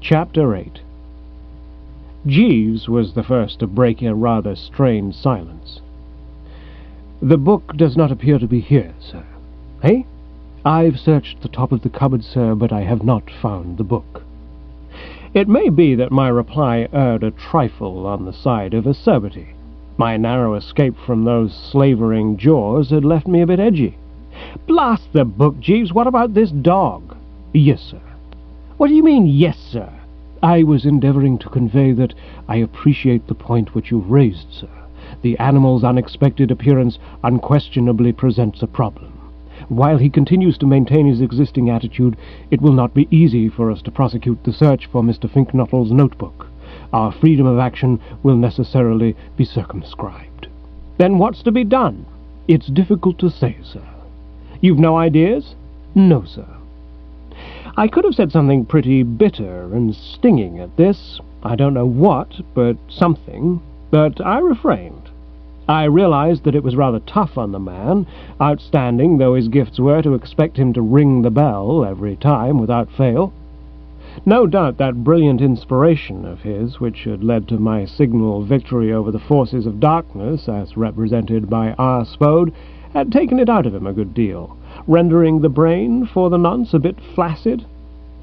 Chapter 8. Jeeves was the first to break a rather strained silence. "The book does not appear to be here, sir." "Eh?" "I've searched the top of the cupboard, sir, but I have not found the book." It may be that my reply erred a trifle on the side of acerbity. My narrow escape from those slavering jaws had left me a bit edgy. "Blast the book, Jeeves, what about this dog?" "Yes, sir." "What do you mean, yes, sir?" "I was endeavouring to convey that I appreciate the point which you've raised, sir. The animal's unexpected appearance unquestionably presents a problem. While he continues to maintain his existing attitude, it will not be easy for us to prosecute the search for Mr. Finknuttle's notebook. Our freedom of action will necessarily be circumscribed." "Then what's to be done?" "It's difficult to say, sir." "You've no ideas?" "No, sir." I could have said something pretty bitter and stinging at this. I don't know what, but something. But I refrained. I realized that it was rather tough on the man, outstanding though his gifts were, to expect him to ring the bell every time without fail. No doubt that brilliant inspiration of his, which had led to my signal victory over the forces of darkness, as represented by our Spode, had taken it out of him a good deal, rendering the brain, for the nonce, a bit flaccid.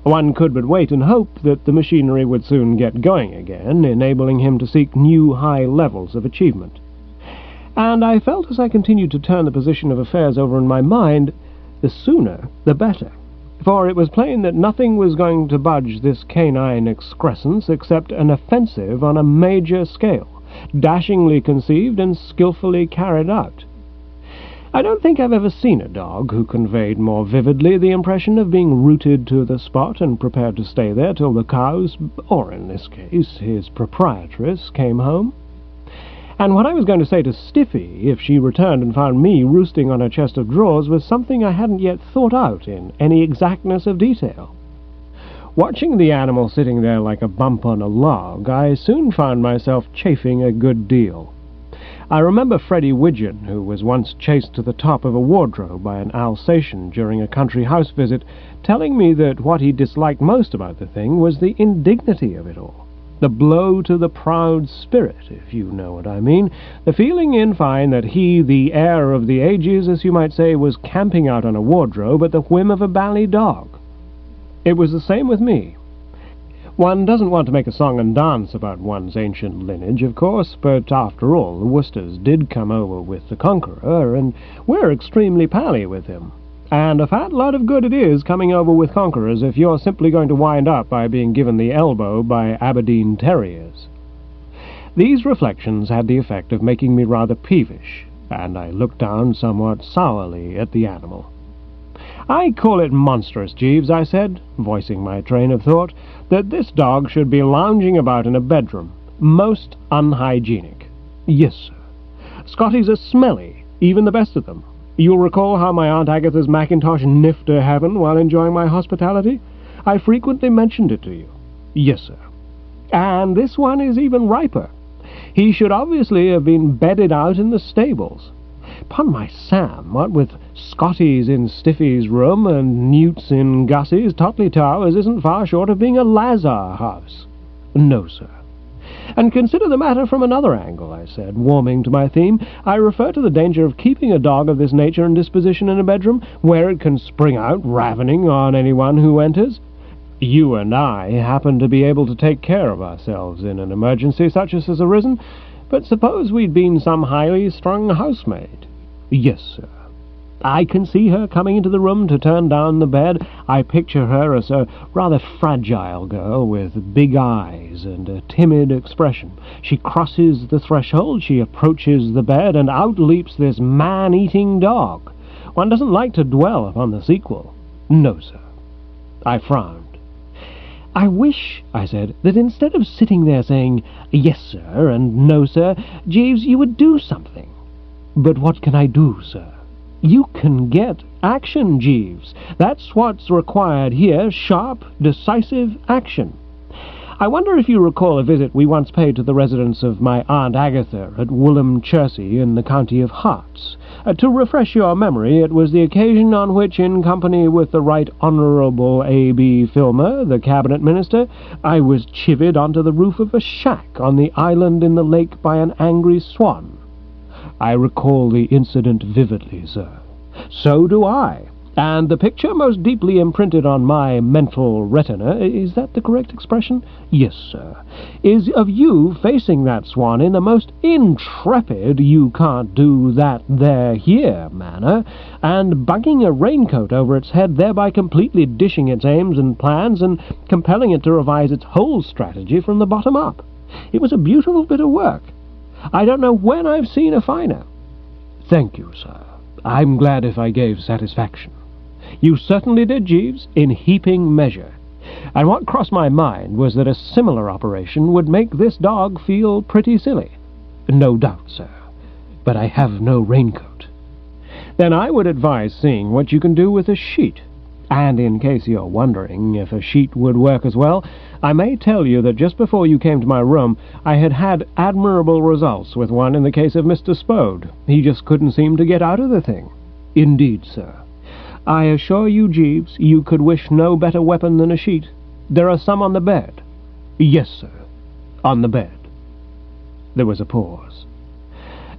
One could but wait and hope that the machinery would soon get going again, enabling him to seek new high levels of achievement. And I felt, as I continued to turn the position of affairs over in my mind, the sooner the better. For it was plain that nothing was going to budge this canine excrescence except an offensive on a major scale, dashingly conceived and skilfully carried out. I don't think I've ever seen a dog who conveyed more vividly the impression of being rooted to the spot and prepared to stay there till the cows, or in this case his proprietress, came home. And what I was going to say to Stiffy, if she returned and found me roosting on her chest of drawers, was something I hadn't yet thought out in any exactness of detail. Watching the animal sitting there like a bump on a log, I soon found myself chafing a good deal. I remember Freddie Widgeon, who was once chased to the top of a wardrobe by an Alsatian during a country house visit, telling me that what he disliked most about the thing was the indignity of it all. The blow to the proud spirit, if you know what I mean. The feeling, in fine, that he, the heir of the ages, as you might say, was camping out on a wardrobe at the whim of a bally dog. It was the same with me. One doesn't want to make a song and dance about one's ancient lineage, of course, but after all, the Woosters did come over with the Conqueror, and we're extremely pally with him. And a fat lot of good it is coming over with conquerors if you're simply going to wind up by being given the elbow by Aberdeen terriers. These reflections had the effect of making me rather peevish, and I looked down somewhat sourly at the animal. "I call it monstrous, Jeeves," I said, voicing my train of thought, "that this dog should be lounging about in a bedroom. Most unhygienic." "Yes, sir." "Scotties are smelly, even the best of them. You'll recall how my Aunt Agatha's Macintosh niffed to heaven while enjoying my hospitality? I frequently mentioned it to you." "Yes, sir." "And this one is even riper. He should obviously have been bedded out in the stables. 'Pon my Sam, what with Scotties in Stiffy's room and Newts in Gussie's, Totley Towers isn't far short of being a Lazar house." "No, sir." "And consider the matter from another angle," I said, warming to my theme. "I refer to the danger of keeping a dog of this nature and disposition in a bedroom, where it can spring out ravening on anyone who enters. You and I happen to be able to take care of ourselves in an emergency such as has arisen, but suppose we'd been some highly strung housemaid." "Yes, sir." "I can see her coming into the room to turn down the bed. I picture her as a rather fragile girl with big eyes and a timid expression. She crosses the threshold, she approaches the bed, and out leaps this man-eating dog. One doesn't like to dwell upon the sequel." "No, sir." I frowned. "I wish," I said, "that instead of sitting there saying, 'Yes, sir,' and 'No, sir,' Jeeves, you would do something." "But what can I do, sir?" "You can get action, Jeeves. That's what's required here, sharp, decisive action. I wonder if you recall a visit we once paid to the residence of my Aunt Agatha at Woolham Chertsey in the county of Herts. To refresh your memory, it was the occasion on which, in company with the Right Honourable A.B. Filmer, the Cabinet Minister, I was chivied onto the roof of a shack on the island in the lake by an angry swan. I recall the incident vividly, sir. So do I. And the picture most deeply imprinted on my mental retina, is that the correct expression? Yes, sir, is of you facing that swan in the most intrepid you-can't-do-that-there-here manner, and bugging a raincoat over its head, thereby completely dishing its aims and plans, and compelling it to revise its whole strategy from the bottom up. It was a beautiful bit of work. I don't know when I've seen a finer. Thank you, sir. I'm glad if I gave satisfaction. You certainly did, Jeeves, in heaping measure. And what crossed my mind was that a similar operation would make this dog feel pretty silly. No doubt, sir. But I have no raincoat. Then I would advise seeing what you can do with a sheet. And in case you're wondering if a sheet would work as well, I may tell you that just before you came to my room, I had had admirable results with one in the case of Mr. Spode. He just couldn't seem to get out of the thing. Indeed, sir. I assure you, Jeeves, you could wish no better weapon than a sheet. There are some on the bed. Yes, sir, on the bed. There was a pause.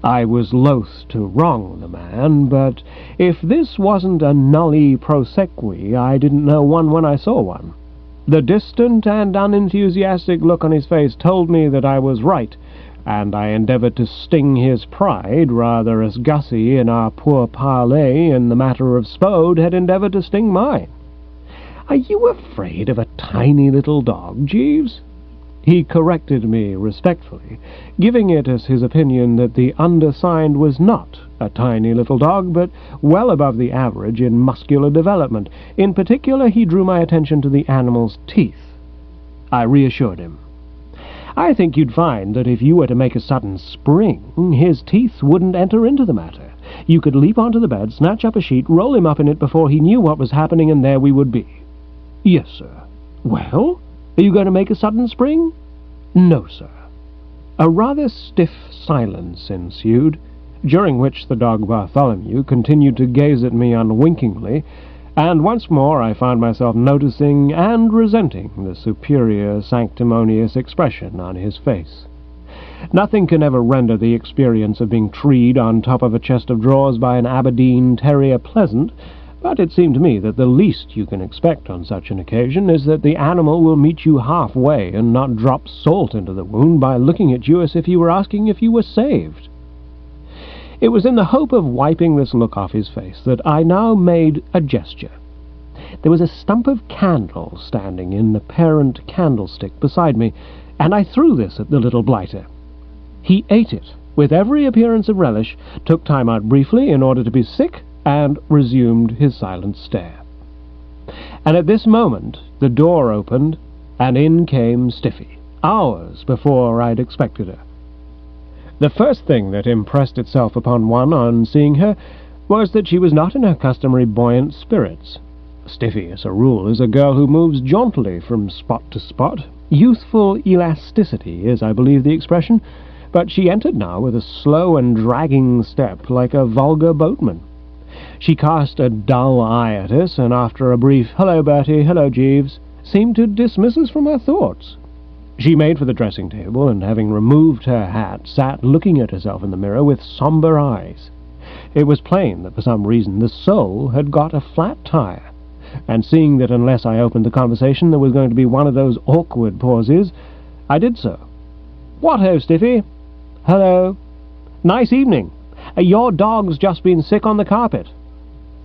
I was loath to wrong the man, but if this wasn't a nulli prosequi, I didn't know one when I saw one. The distant and unenthusiastic look on his face told me that I was right, and I endeavoured to sting his pride, rather as Gussie in our poor parley in the matter of Spode had endeavoured to sting mine. Are you afraid of a tiny little dog, Jeeves? He corrected me respectfully, giving it as his opinion that the undersigned was not a tiny little dog, but well above the average in muscular development. In particular, he drew my attention to the animal's teeth. I reassured him. I think you'd find that if you were to make a sudden spring, his teeth wouldn't enter into the matter. You could leap onto the bed, snatch up a sheet, roll him up in it before he knew what was happening, and there we would be. Yes, sir. Well, are you going to make a sudden spring? No, sir. A rather stiff silence ensued, during which the dog Bartholomew continued to gaze at me unwinkingly, and once more I found myself noticing and resenting the superior sanctimonious expression on his face. Nothing can ever render the experience of being treed on top of a chest of drawers by an Aberdeen terrier pleasant, but it seemed to me that the least you can expect on such an occasion is that the animal will meet you halfway and not drop salt into the wound by looking at you as if he were asking if you were saved. It was in the hope of wiping this look off his face that I now made a gesture. There was a stump of candle standing in the parent candlestick beside me, and I threw this at the little blighter. He ate it with every appearance of relish, took time out briefly in order to be sick, and resumed his silent stare. And at this moment the door opened, and in came Stiffy, hours before I'd expected her. The first thing that impressed itself upon one on seeing her was that she was not in her customary buoyant spirits. Stiffy, as a rule, is a girl who moves jauntily from spot to spot. Youthful elasticity is, I believe, the expression, but she entered now with a slow and dragging step like a vulgar boatman. She cast a dull eye at us, and after a brief "Hello, Bertie, hello, Jeeves," seemed to dismiss us from her thoughts. She made for the dressing-table, and having removed her hat, sat looking at herself in the mirror with sombre eyes. It was plain that for some reason the soul had got a flat tire, and seeing that unless I opened the conversation there was going to be one of those awkward pauses, I did so. "What ho, Stiffy?" "Hello." "Nice evening. Your dog's just been sick on the carpet."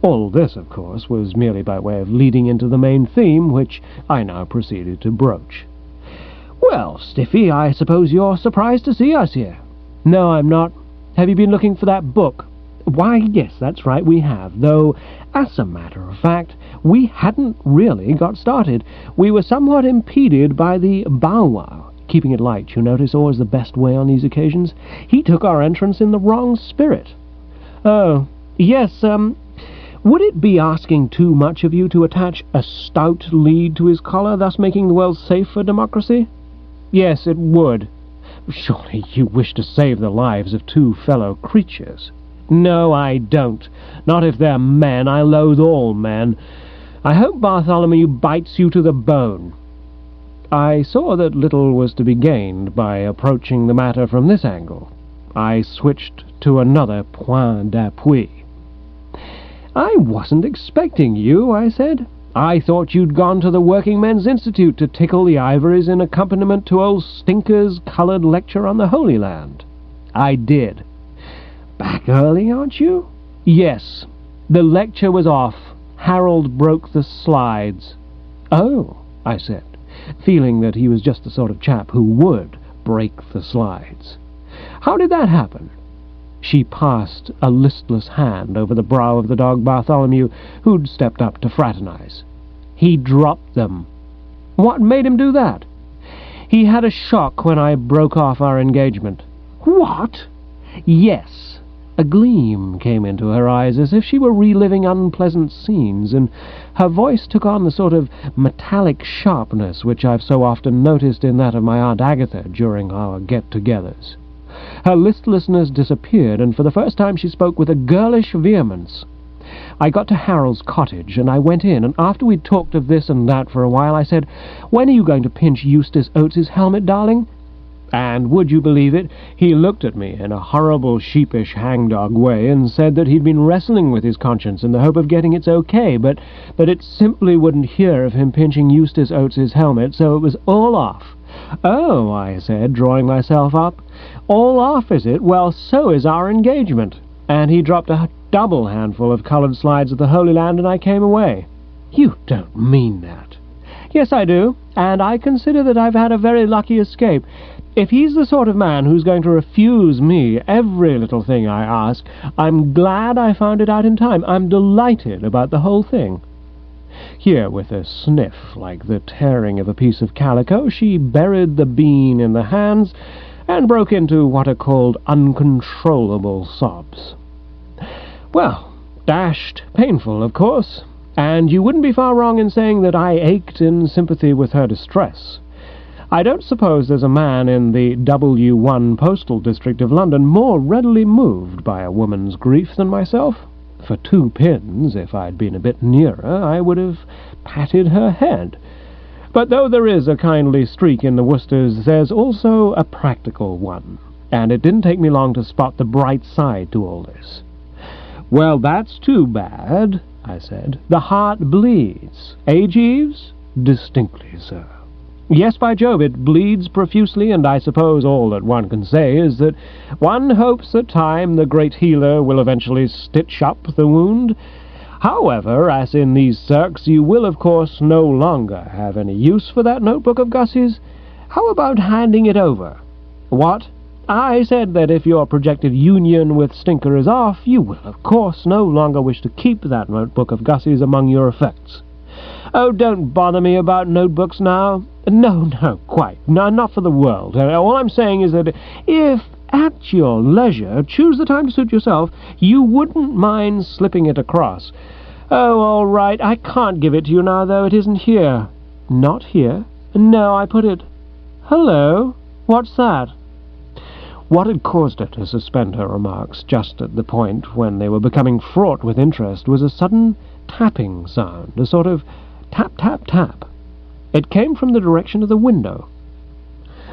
All this, of course, was merely by way of leading into the main theme, which I now proceeded to broach. "Well, Stiffy, I suppose you're surprised to see us here." "No, I'm not. Have you been looking for that book?" "Why, yes, that's right, we have, though, as a matter of fact, we hadn't really got started. We were somewhat impeded by the bow-wow. Keeping it light, you notice, always the best way on these occasions. He took our entrance in the wrong spirit." "Oh, yes, would it be asking too much of you to attach a stout lead to his collar, thus making the world safe for democracy?" Yes, it would. Surely you wish to save the lives of two fellow creatures. No, I don't. Not if they're men. I loathe all men. I hope Bartholomew bites you to the bone. I saw that little was to be gained by approaching the matter from this angle. I switched to another point d'appui. I wasn't expecting you, I said. I thought you'd gone to the Working Men's Institute to tickle the ivories in accompaniment to old Stinker's coloured lecture on the Holy Land. I did. Back early, aren't you? Yes. The lecture was off. Harold broke the slides. Oh, I said, feeling that he was just the sort of chap who would break the slides. How did that happen? She passed a listless hand over the brow of the dog Bartholomew, who'd stepped up to fraternize. He dropped them. What made him do that? He had a shock when I broke off our engagement. What? Yes. A gleam came into her eyes as if she were reliving unpleasant scenes, and her voice took on the sort of metallic sharpness which I've so often noticed in that of my Aunt Agatha during our get-togethers. Her listlessness disappeared, and for the first time she spoke with a girlish vehemence. I got to Harold's cottage, and I went in, and after we'd talked of this and that for a while, I said, "When are you going to pinch Eustace Oates's helmet, darling?" And would you believe it, he looked at me in a horrible sheepish hangdog way and said that he'd been wrestling with his conscience in the hope of getting its okay, but that it simply wouldn't hear of him pinching Eustace Oates's helmet, so it was all off. "Oh," I said, drawing myself up. "All off, is it? Well, so is our engagement." And he dropped a double handful of coloured slides at the Holy Land, and I came away. You don't mean that? Yes, I do, and I consider that I've had a very lucky escape. If he's the sort of man who's going to refuse me every little thing I ask, I'm glad I found it out in time. I'm delighted about the whole thing. Here, with a sniff like the tearing of a piece of calico, she buried the bean in the hands and broke into what are called uncontrollable sobs. Well, dashed painful, of course, and you wouldn't be far wrong in saying that I ached in sympathy with her distress. I don't suppose there's a man in the W1 postal district of London more readily moved by a woman's grief than myself. For 2 pins, if I'd been a bit nearer, I would have patted her head. But though there is a kindly streak in the Woosters, there's also a practical one, and it didn't take me long to spot the bright side to all this. "Well, that's too bad," I said. "The heart bleeds. Eh, Jeeves?" "Distinctly, sir." "Yes, by Jove, it bleeds profusely, and I suppose all that one can say is that one hopes that time, the great healer, will eventually stitch up the wound. However, as in these circs, you will, of course, no longer have any use for that notebook of Gussie's. How about handing it over?" "What?" "I said that if your projected union with Stinker is off, you will, of course, no longer wish to keep that notebook of Gussie's among your effects." "Oh, don't bother me about notebooks now." No, quite. No, not for the world. All I'm saying is that if, at your leisure, choose the time to suit yourself, you wouldn't mind slipping it across. Oh, all right. I can't give it to you now, though. It isn't here. Not here? No, I put it... Hello? What's that? What had caused her to suspend her remarks just at the point when they were becoming fraught with interest was a sudden tapping sound, a sort of tap, tap, tap. It came from the direction of the window.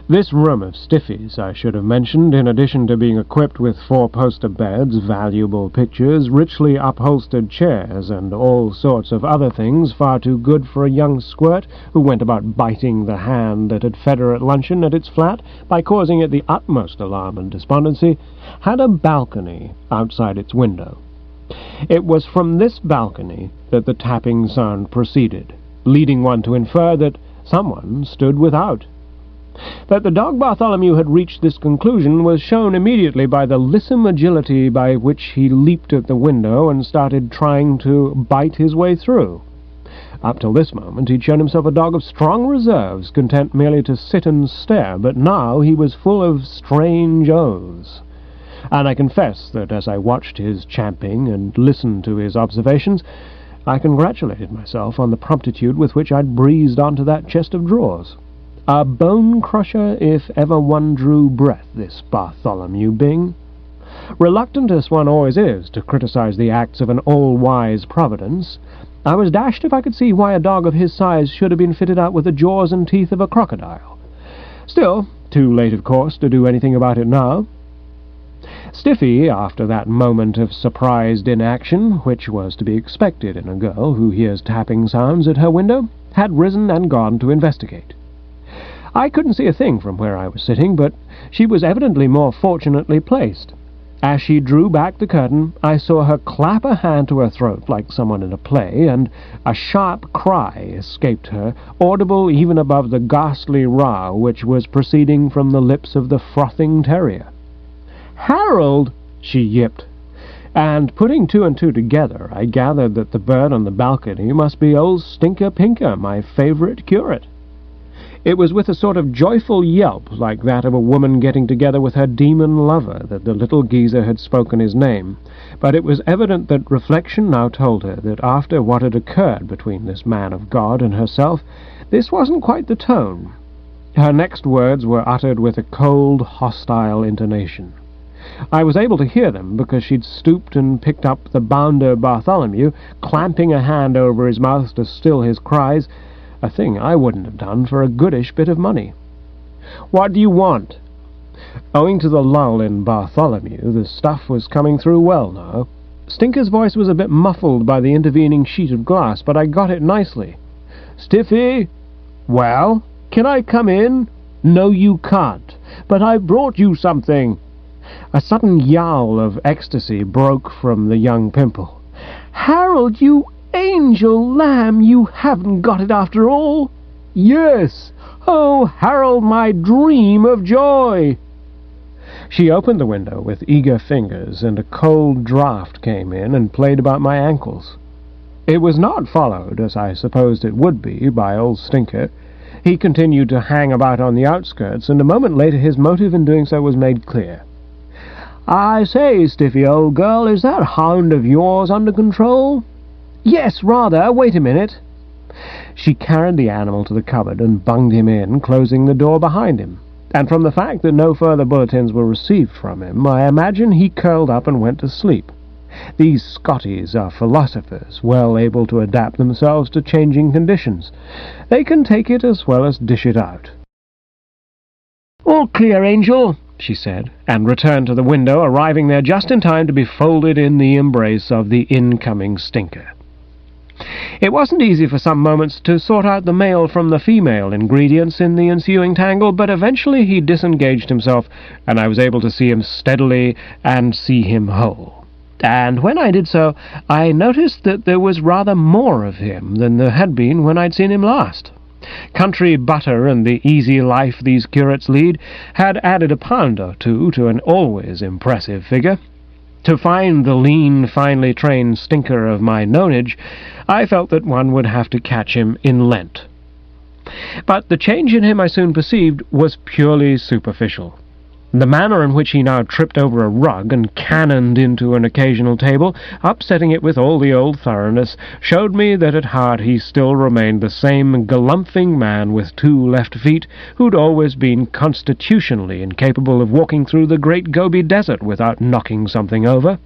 This room of Stiffy's, I should have mentioned, in addition to being equipped with 4-poster beds, valuable pictures, richly upholstered chairs, and all sorts of other things far too good for a young squirt who went about biting the hand that had fed her at luncheon at its flat by causing it the utmost alarm and despondency, had a balcony outside its window. It was from this balcony that the tapping sound proceeded, leading one to infer that someone stood without. That the dog Bartholomew had reached this conclusion was shown immediately by the lissom agility by which he leaped at the window and started trying to bite his way through. Up till this moment he'd shown himself a dog of strong reserves, content merely to sit and stare, but now he was full of strange oaths. And I confess that as I watched his champing and listened to his observations, I congratulated myself on the promptitude with which I'd breezed onto that chest of drawers. A bone-crusher if ever one drew breath, this Bartholomew Bing. Reluctant as one always is to criticize the acts of an all-wise providence, I was dashed if I could see why a dog of his size should have been fitted out with the jaws and teeth of a crocodile. Still, too late, of course, to do anything about it now. Stiffy, after that moment of surprised inaction, which was to be expected in a girl who hears tapping sounds at her window, had risen and gone to investigate. I couldn't see a thing from where I was sitting, but she was evidently more fortunately placed. As she drew back the curtain, I saw her clap a hand to her throat like someone in a play, and a sharp cry escaped her, audible even above the ghastly row which was proceeding from the lips of the frothing terrier. "Harold!" she yipped, and putting two and two together, I gathered that the bird on the balcony must be old Stinker Pinker, my favourite curate. It was with a sort of joyful yelp, like that of a woman getting together with her demon lover, that the little geezer had spoken his name, but it was evident that reflection now told her that after what had occurred between this man of God and herself, this wasn't quite the tone. Her next words were uttered with a cold, hostile intonation. I was able to hear them because she'd stooped and picked up the bounder Bartholomew, clamping a hand over his mouth to still his cries, a thing I wouldn't have done for a goodish bit of money. "What do you want?" Owing to the lull in Bartholomew, the stuff was coming through well now. Stinker's voice was a bit muffled by the intervening sheet of glass, but I got it nicely. "Stiffy?" "Well, can I come in?" "No, you can't. But I brought you something." A sudden yowl of ecstasy broke from the young pimple. "Harold, you angel lamb, you haven't got it after all." "Yes! Oh, Harold, my dream of joy!" She opened the window with eager fingers, and a cold draught came in and played about my ankles. It was not followed, as I supposed it would be, by old Stinker. He continued to hang about on the outskirts, and a moment later his motive in doing so was made clear. "I say, Stiffy, old girl, is that hound of yours under control?" "Yes, rather. Wait a minute." She carried the animal to the cupboard and bunged him in, closing the door behind him. And from the fact that no further bulletins were received from him, I imagine he curled up and went to sleep. These Scotties are philosophers, well able to adapt themselves to changing conditions. They can take it as well as dish it out. "All clear, Angel," she said, and returned to the window, arriving there just in time to be folded in the embrace of the incoming Stinker. It wasn't easy for some moments to sort out the male from the female ingredients in the ensuing tangle, but eventually he disengaged himself, and I was able to see him steadily and see him whole. And when I did so, I noticed that there was rather more of him than there had been when I'd seen him last. Country butter and the easy life these curates lead had added a pound or two to an always impressive figure. To find the lean, finely trained Stinker of my nonage, I felt that one would have to catch him in Lent. But the change in him, I soon perceived, was purely superficial. The manner in which he now tripped over a rug and cannoned into an occasional table, upsetting it with all the old thoroughness, showed me that at heart he still remained the same galumphing man with two left feet who'd always been constitutionally incapable of walking through the great Gobi Desert without knocking something over.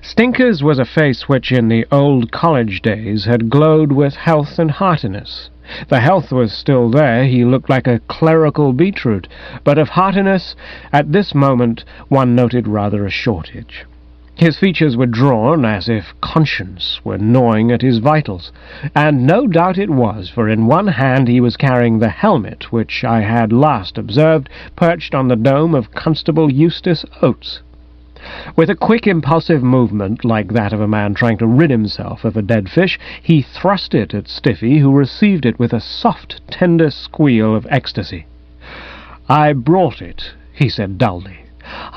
Stinker's was a face which in the old college days had glowed with health and heartiness. The health was still there, he looked like a clerical beetroot, but of heartiness, at this moment, one noted rather a shortage. His features were drawn as if conscience were gnawing at his vitals, and no doubt it was, for in one hand he was carrying the helmet which I had last observed perched on the dome of Constable Eustace Oates. With a quick impulsive movement, like that of a man trying to rid himself of a dead fish, he thrust it at Stiffy, who received it with a soft, tender squeal of ecstasy. "I brought it," he said dully.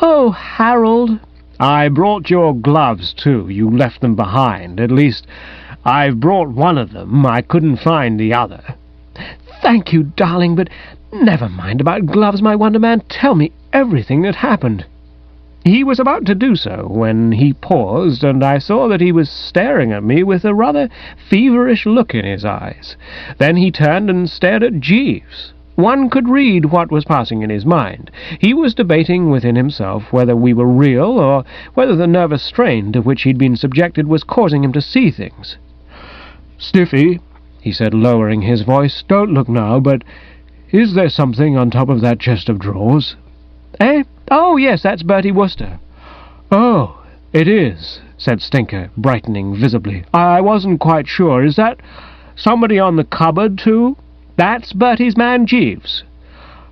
"Oh, Harold!" "I brought your gloves, too. You left them behind. At least, I've brought one of them. I couldn't find the other." "Thank you, darling, but never mind about gloves, my wonder man. Tell me everything that happened." He was about to do so when he paused, and I saw that he was staring at me with a rather feverish look in his eyes. Then he turned and stared at Jeeves. One could read what was passing in his mind. He was debating within himself whether we were real, or whether the nervous strain to which he'd been subjected was causing him to see things. "Stiffy," he said, lowering his voice, "don't look now, but is there something on top of that chest of drawers?" "Eh? Oh, yes, that's Bertie Wooster." "Oh, it is," said Stinker, brightening visibly. "I wasn't quite sure. Is that somebody on the cupboard, too?" "That's Bertie's man, Jeeves."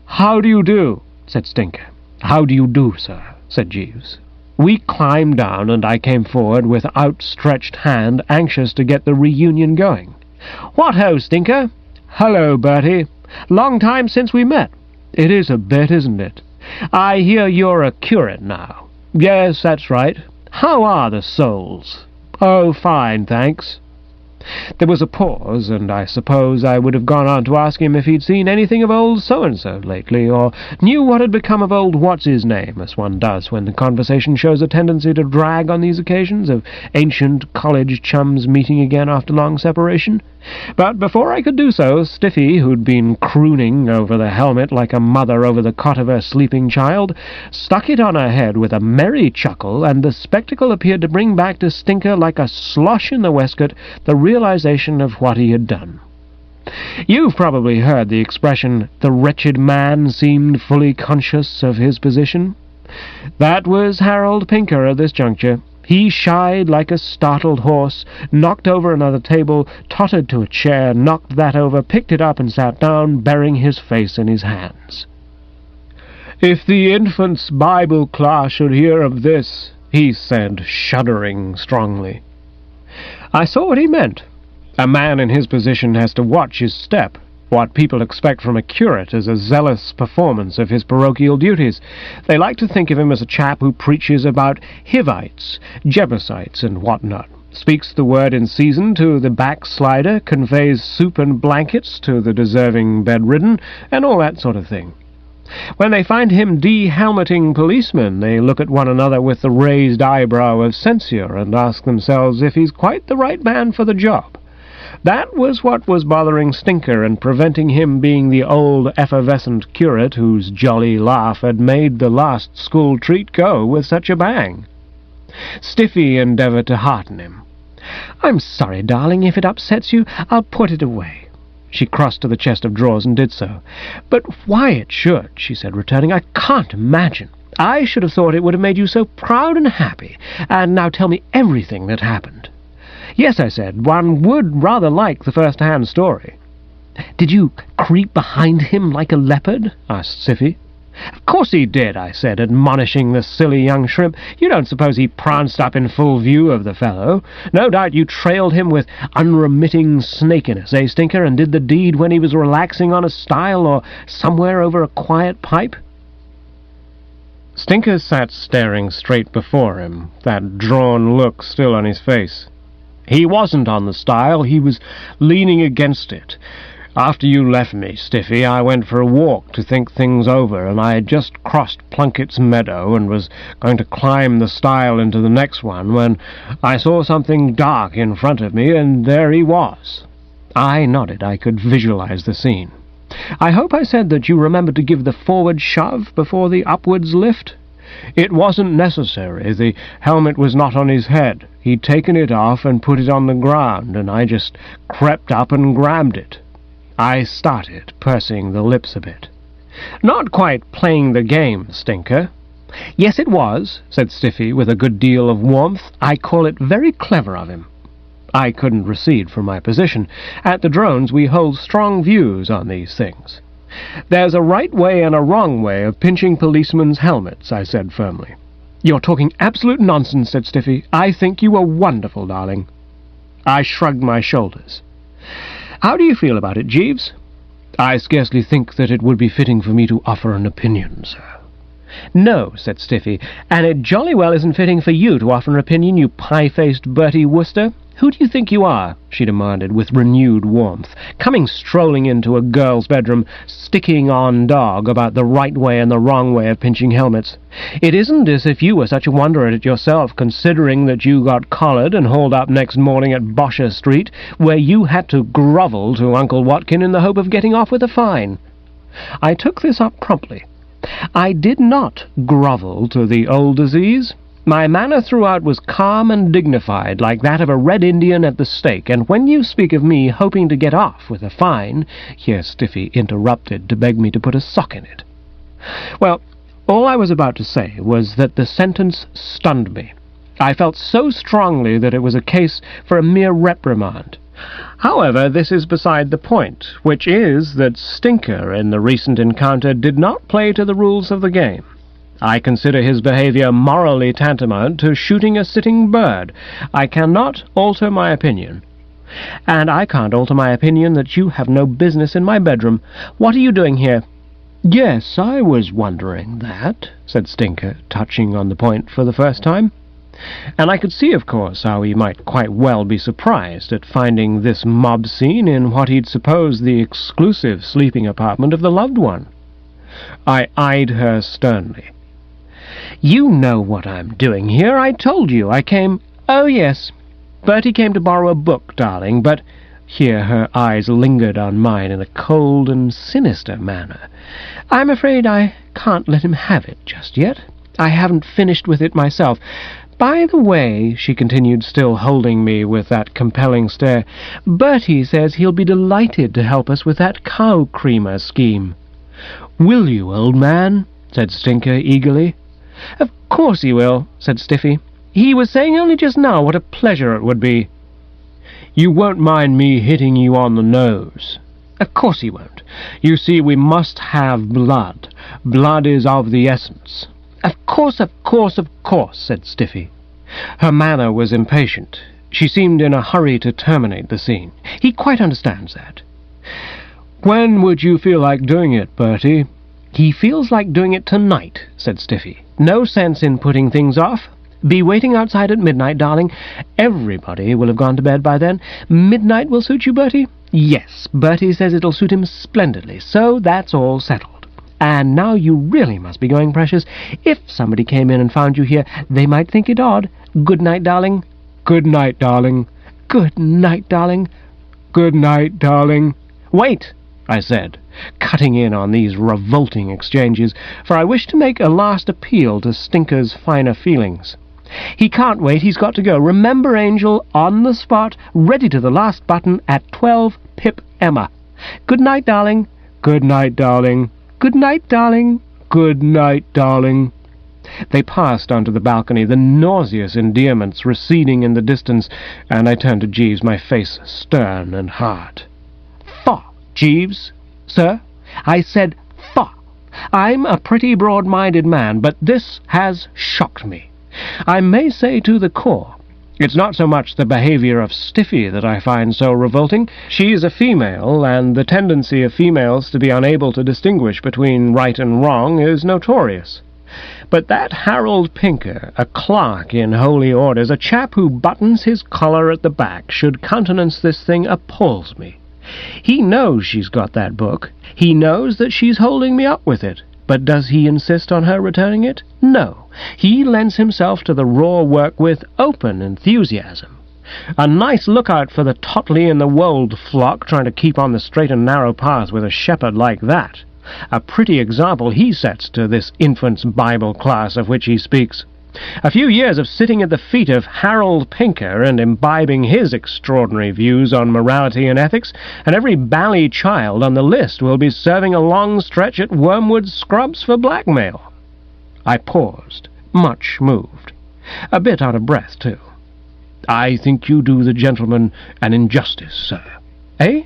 "How do you do?" said Stinker. "How do you do, sir?" said Jeeves. We climbed down, and I came forward with outstretched hand, anxious to get the reunion going. "What ho, Stinker!" "Hello, Bertie. Long time since we met." "It is a bit, isn't it?" "I hear you're a curate now." "Yes, that's right." "How are the souls?" "Oh, fine, thanks." There was a pause, and I suppose I would have gone on to ask him if he'd seen anything of old so-and-so lately, or knew what had become of old what's-his-name, as one does when the conversation shows a tendency to drag on these occasions of ancient college chums meeting again after long separation. But before I could do so, Stiffy, who'd been crooning over the helmet like a mother over the cot of her sleeping child, stuck it on her head with a merry chuckle, and the spectacle appeared to bring back to Stinker like a slosh in the waistcoat the realization of what he had done. You've probably heard the expression, "the wretched man seemed fully conscious of his position." That was Harold Pinker at this juncture. He shied like a startled horse, knocked over another table, tottered to a chair, knocked that over, picked it up and sat down, burying his face in his hands. "If the infants' Bible class should hear of this," he said, shuddering strongly. I saw what he meant. A man in his position has to watch his step. What people expect from a curate is a zealous performance of his parochial duties. They like to think of him as a chap who preaches about Hivites, Jebusites, and what-not, speaks the word in season to the backslider, conveys soup and blankets to the deserving bedridden, and all that sort of thing. When they find him de-helmeting policemen, they look at one another with the raised eyebrow of censure and ask themselves if he's quite the right man for the job. That was what was bothering Stinker and preventing him being the old effervescent curate whose jolly laugh had made the last school treat go with such a bang. Stiffy endeavoured to hearten him. "I'm sorry, darling, if it upsets you. I'll put it away." She crossed to the chest of drawers and did so. "But why it should," she said, returning, "I can't imagine. I should have thought it would have made you so proud and happy. And now tell me everything that happened." "Yes," I said, "one would rather like the first-hand story." "Did you creep behind him like a leopard?" asked Stiffy. "Of course he did," I said, admonishing the silly young shrimp. "You don't suppose he pranced up in full view of the fellow? No doubt you trailed him with unremitting snakiness, eh, Stinker, and did the deed when he was relaxing on a stile or somewhere over a quiet pipe?" Stinker sat staring straight before him, that drawn look still on his face. "He wasn't on the stile, he was leaning against it. After you left me, Stiffy, I went for a walk to think things over, and I had just crossed Plunkett's meadow and was going to climb the stile into the next one when I saw something dark in front of me, and there he was." I nodded. I could visualize the scene. "I hope I said that you remembered to give the forward shove before the upwards lift?" "It wasn't necessary. The helmet was not on his head. He'd taken it off and put it on the ground, and I just crept up and grabbed it." I started, pursing the lips a bit. "Not quite playing the game, Stinker." "Yes, it was," said Stiffy with a good deal of warmth. "I call it very clever of him." I couldn't recede from my position. At the Drones we hold strong views on these things. "There's a right way and a wrong way of pinching policemen's helmets," I said firmly. "You're talking absolute nonsense," said Stiffy. "I think you were wonderful, darling." I shrugged my shoulders. "How do you feel about it, Jeeves?" "I scarcely think that it would be fitting for me to offer an opinion, sir." "No," said Stiffy, "and it jolly well isn't fitting for you to offer an opinion, you pie-faced Bertie Wooster. Who do you think you are?" she demanded with renewed warmth, "coming strolling into a girl's bedroom, sticking on dog about the right way and the wrong way of pinching helmets. It isn't as if you were such a wonder at it yourself, considering that you got collared and hauled up next morning at Bosher Street, where you had to grovel to Uncle Watkin in the hope of getting off with a fine." I took this up promptly. I did not grovel to the old disease. My manner throughout was calm and dignified, like that of a Red Indian at the stake, and when you speak of me hoping to get off with a fine—" Here Stiffy interrupted to beg me to put a sock in it. Well, all I was about to say was that the sentence stunned me. I felt so strongly that it was a case for a mere reprimand. However, this is beside the point, which is that Stinker in the recent encounter did not play to the rules of the game. I consider his behavior morally tantamount to shooting a sitting bird. I cannot alter my opinion. And I can't alter my opinion that you have no business in my bedroom. What are you doing here?" "Yes, I was wondering that," said Stinker, touching on the point for the first time. And I could see, of course, how he might quite well be surprised at finding this mob scene in what he'd supposed the exclusive sleeping apartment of the loved one. I eyed her sternly. "You know what I'm doing here. I told you I came—" "Oh, yes. Bertie came to borrow a book, darling, but—" Here her eyes lingered on mine in a cold and sinister manner. "I'm afraid I can't let him have it just yet. I haven't finished with it myself. By the way," she continued, still holding me with that compelling stare, "Bertie says he'll be delighted to help us with that cow-creamer scheme." "Will you, old man?" said Stinker eagerly. "Of course he will," said Stiffy. "He was saying only just now what a pleasure it would be." "You won't mind me hitting you on the nose?" "Of course he won't. You see, we must have blood. Blood is of the essence." Of course, said Stiffy. Her manner was impatient. She seemed in a hurry to terminate the scene. He quite understands that. "When would you feel like doing it, Bertie?" "He feels like doing it tonight," said Stiffy. "No sense in putting things off. Be waiting outside at midnight, darling. Everybody will have gone to bed by then. Midnight will suit you, Bertie?" "Yes, Bertie says it'll suit him splendidly, so that's all settled. And now you really must be going, precious. If somebody came in and found you here, they might think it odd. Good night, darling." "Good night, darling." "Good night, darling." "Good night, darling." "Wait," I said, cutting in on these revolting exchanges, for I wished to make a last appeal to Stinker's finer feelings. "He can't wait. He's got to go. Remember, Angel, on the spot, ready to the last button at 12 Pip Emma. Good night, darling." "Good night, darling." "Good night, darling." "Good night, darling." They passed onto the balcony, the nauseous endearments receding in the distance, and I turned to Jeeves, my face stern and hard. "Faugh, Jeeves." "Sir?" "I said faugh. I'm a pretty broad-minded man, but this has shocked me. I may say to the core. It's not so much the behavior of Stiffy that I find so revolting. She is a female, and the tendency of females to be unable to distinguish between right and wrong is notorious. But that Harold Pinker, a clerk in holy orders, a chap who buttons his collar at the back, should countenance this thing, appalls me. He knows she's got that book. He knows that she's holding me up with it. But does he insist on her returning it? No. He lends himself to the raw work with open enthusiasm. A nice lookout for the Totley and the Wold flock trying to keep on the straight and narrow path with a shepherd like that. A pretty example he sets to this infant's Bible class of which he speaks. A few years of sitting at the feet of Harold Pinker and imbibing his extraordinary views on morality and ethics, and every bally child on the list will be serving a long stretch at Wormwood Scrubs for blackmail." I paused, much moved. A bit out of breath, too. "I think you do the gentleman an injustice, sir." "Eh?"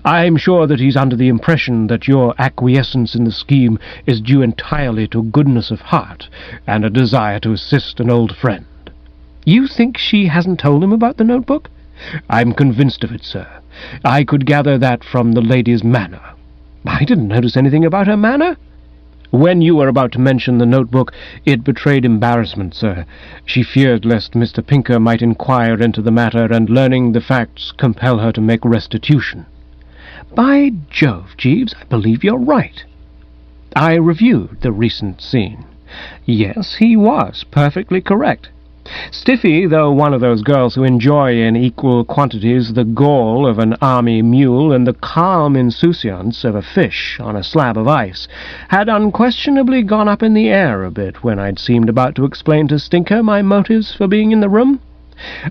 "I'm sure that he's under the impression that your acquiescence in the scheme is due entirely to goodness of heart and a desire to assist an old friend." "You think she hasn't told him about the notebook?" "I'm convinced of it, sir. I could gather that from the lady's manner." "I didn't notice anything about her manner." "When you were about to mention the notebook, it betrayed embarrassment, sir. She feared lest Mr. Pinker might inquire into the matter and, learning the facts, compel her to make restitution." "By Jove, Jeeves, I believe you're right." I reviewed the recent scene. Yes, he was perfectly correct. Stiffy, though one of those girls who enjoy in equal quantities the gall of an army mule and the calm insouciance of a fish on a slab of ice, had unquestionably gone up in the air a bit when I'd seemed about to explain to Stinker my motives for being in the room.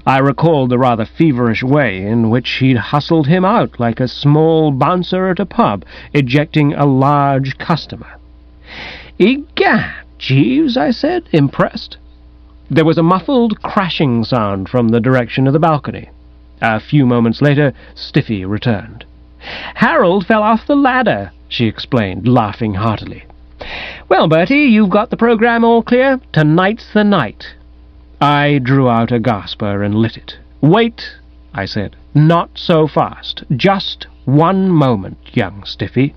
I recalled the rather feverish way in which he'd hustled him out like a small bouncer at a pub, ejecting a large customer. "Egad, Jeeves," I said, impressed. There was a muffled crashing sound from the direction of the balcony. A few moments later, Stiffy returned. "Harold fell off the ladder," she explained, laughing heartily. "Well, Bertie, you've got the programme all clear. Tonight's the night." I drew out a gasper and lit it. "Wait," I said. "Not so fast. Just one moment, young Stiffy."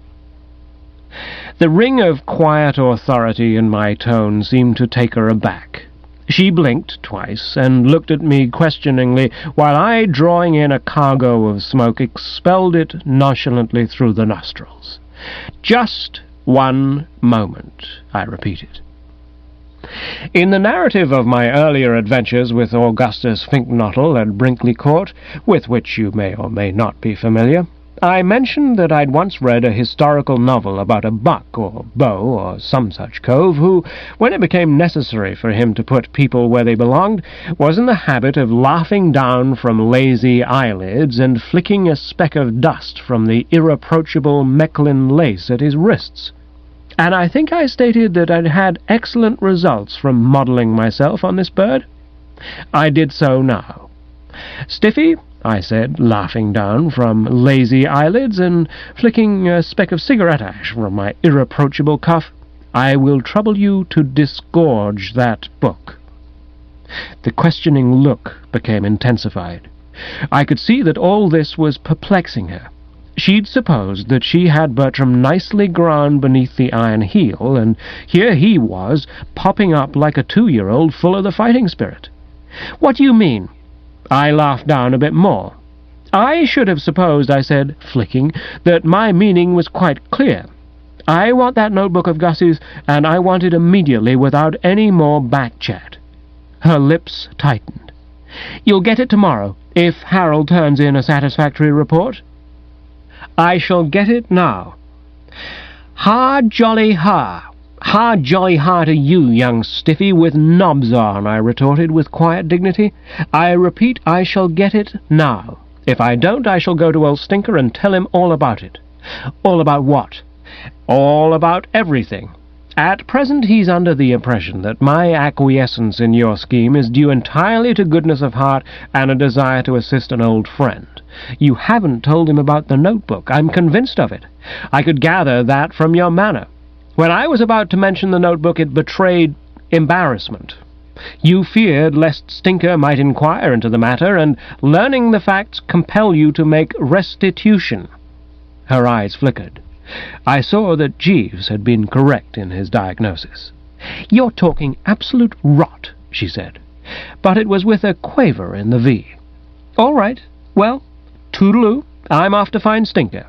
The ring of quiet authority in my tone seemed to take her aback. She blinked twice and looked at me questioningly, while I, drawing in a cargo of smoke, expelled it nonchalantly through the nostrils. "Just one moment," I repeated. In the narrative of my earlier adventures with Augustus Finknottle at Brinkley Court, with which you may or may not be familiar, I mentioned that I'd once read a historical novel about a buck or beau or some such cove who, when it became necessary for him to put people where they belonged, was in the habit of laughing down from lazy eyelids and flicking a speck of dust from the irreproachable Mechlin lace at his wrists. And I think I stated that I'd had excellent results from modelling myself on this bird. I did so now. "Stiffy," I said, laughing down from lazy eyelids and flicking a speck of cigarette ash from my irreproachable cuff, "I will trouble you to disgorge that book." The questioning look became intensified. I could see that all this was perplexing her. She'd supposed that she had Bertram nicely ground beneath the iron heel, and here he was, popping up like a 2-year-old full of the fighting spirit. "What do you mean?" I laughed down a bit more. "I should have supposed," I said, flicking, "that my meaning was quite clear. I want that notebook of Gussie's, and I want it immediately without any more back-chat." Her lips tightened. "You'll get it tomorrow, if Harold turns in a satisfactory report?" "I shall get it now." "Ha, jolly ha! Ha, jolly ha to you, young Stiffy, with knobs on," I retorted with quiet dignity. "I repeat, I shall get it now. If I don't, I shall go to old Stinker and tell him all about it." "All about what?" "All about everything. At present he's under the impression that my acquiescence in your scheme is due entirely to goodness of heart and a desire to assist an old friend. You haven't told him about the notebook. I'm convinced of it. I could gather that from your manner. When I was about to mention the notebook, it betrayed embarrassment. You feared lest Stinker might inquire into the matter, and, learning the facts, compel you to make restitution." Her eyes flickered. I saw that Jeeves had been correct in his diagnosis. "You're talking absolute rot," she said, but it was with a quaver in the V. "All right. Well, toodaloo. I'm off to find Stinker."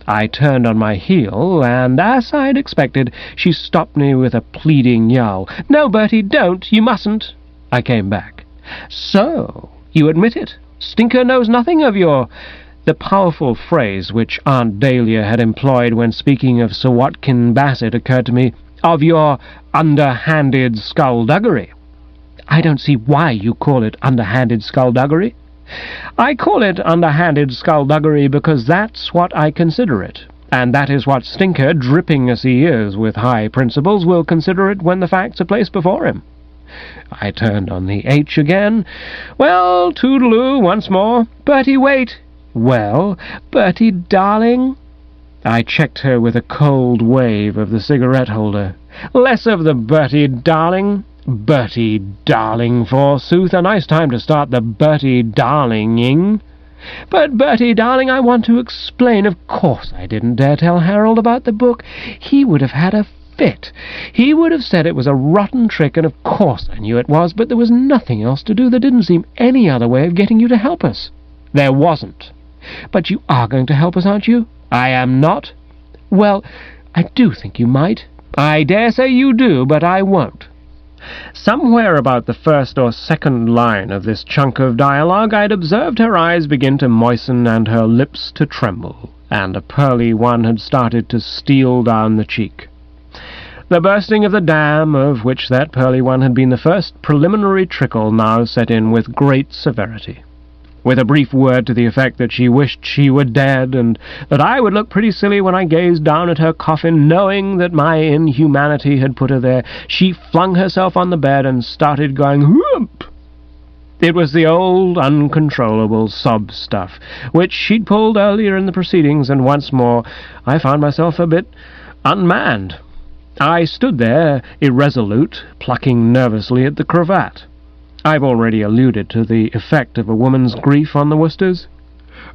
I turned on my heel, and, as I'd expected, she stopped me with a pleading yowl. "No, Bertie, don't! You mustn't!" I came back. "So, you admit it? Stinker knows nothing of your—" The powerful phrase which Aunt Dahlia had employed when speaking of Sir Watkin Bassett occurred to me, "of your underhanded skullduggery." "I don't see why you call it underhanded skullduggery." "I call it underhanded skullduggery because that's what I consider it, and that is what Stinker, dripping as he is with high principles, will consider it when the facts are placed before him." I turned on the H again. "Well, toodaloo once more. Bertie, wait." "Well, Bertie, darling?" I checked her with a cold wave of the cigarette-holder. "Less of the Bertie, darling." "Bertie, darling, forsooth, a nice time to start the Bertie darlinging." "But, Bertie, darling, I want to explain. Of course I didn't dare tell Harold about the book. He would have had a fit. He would have said it was a rotten trick, and of course I knew it was, but there was nothing else to do. There didn't seem any other way of getting you to help us." "There wasn't." "But you are going to help us, aren't you?" "I am not." "Well, I do think you might." "I dare say you do, but I won't." Somewhere about the first or second line of this chunk of dialogue I'd observed her eyes begin to moisten and her lips to tremble, and a pearly one had started to steal down the cheek. The bursting of the dam, of which that pearly one had been the first preliminary trickle, now set in with great severity. With a brief word to the effect that she wished she were dead, and that I would look pretty silly when I gazed down at her coffin, knowing that my inhumanity had put her there, she flung herself on the bed and started going whoop. It was the old, uncontrollable sob stuff, which she'd pulled earlier in the proceedings, and once more I found myself a bit unmanned. I stood there, irresolute, plucking nervously at the cravat. I've already alluded to the effect of a woman's grief on the Woosters.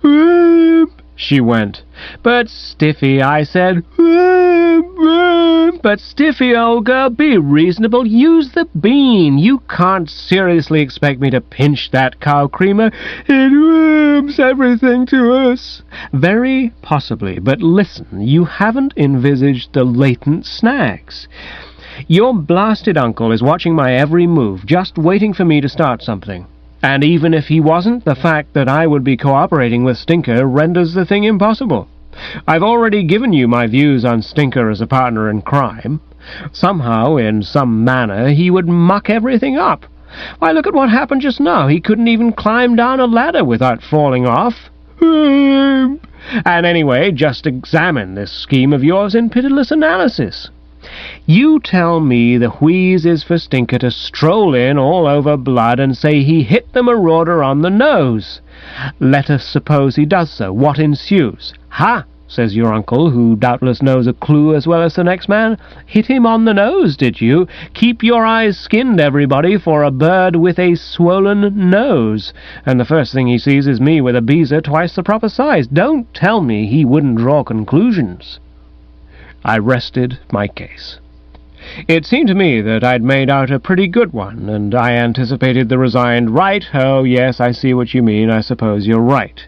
"Whoop," she went. "But Stiffy," I said. "Whoop, whoop." "But Stiffy, old girl, be reasonable. Use the bean. You can't seriously expect me to pinch that cow creamer. It whoops everything to us." "Very possibly, but listen, you haven't envisaged the latent snags. Your blasted uncle is watching my every move, just waiting for me to start something. And even if he wasn't, the fact that I would be cooperating with Stinker renders the thing impossible. I've already given you my views on Stinker as a partner in crime. Somehow, in some manner, he would muck everything up. Why, look at what happened just now. He couldn't even climb down a ladder without falling off. And anyway, just examine this scheme of yours in pitiless analysis. You tell me the wheeze is for Stinker to stroll in all over blood and say he hit the marauder on the nose. Let us suppose he does so. What ensues? "Ha!" says your uncle, who doubtless knows a clue as well as the next man. "Hit him on the nose, did you? Keep your eyes skinned, everybody, for a bird with a swollen nose." And the first thing he sees is me with a beezer twice the proper size. Don't tell me he wouldn't draw conclusions. I rested my case. It seemed to me that I'd made out a pretty good one, and I anticipated the resigned, "Right, oh, yes, I see what you mean, I suppose you're right."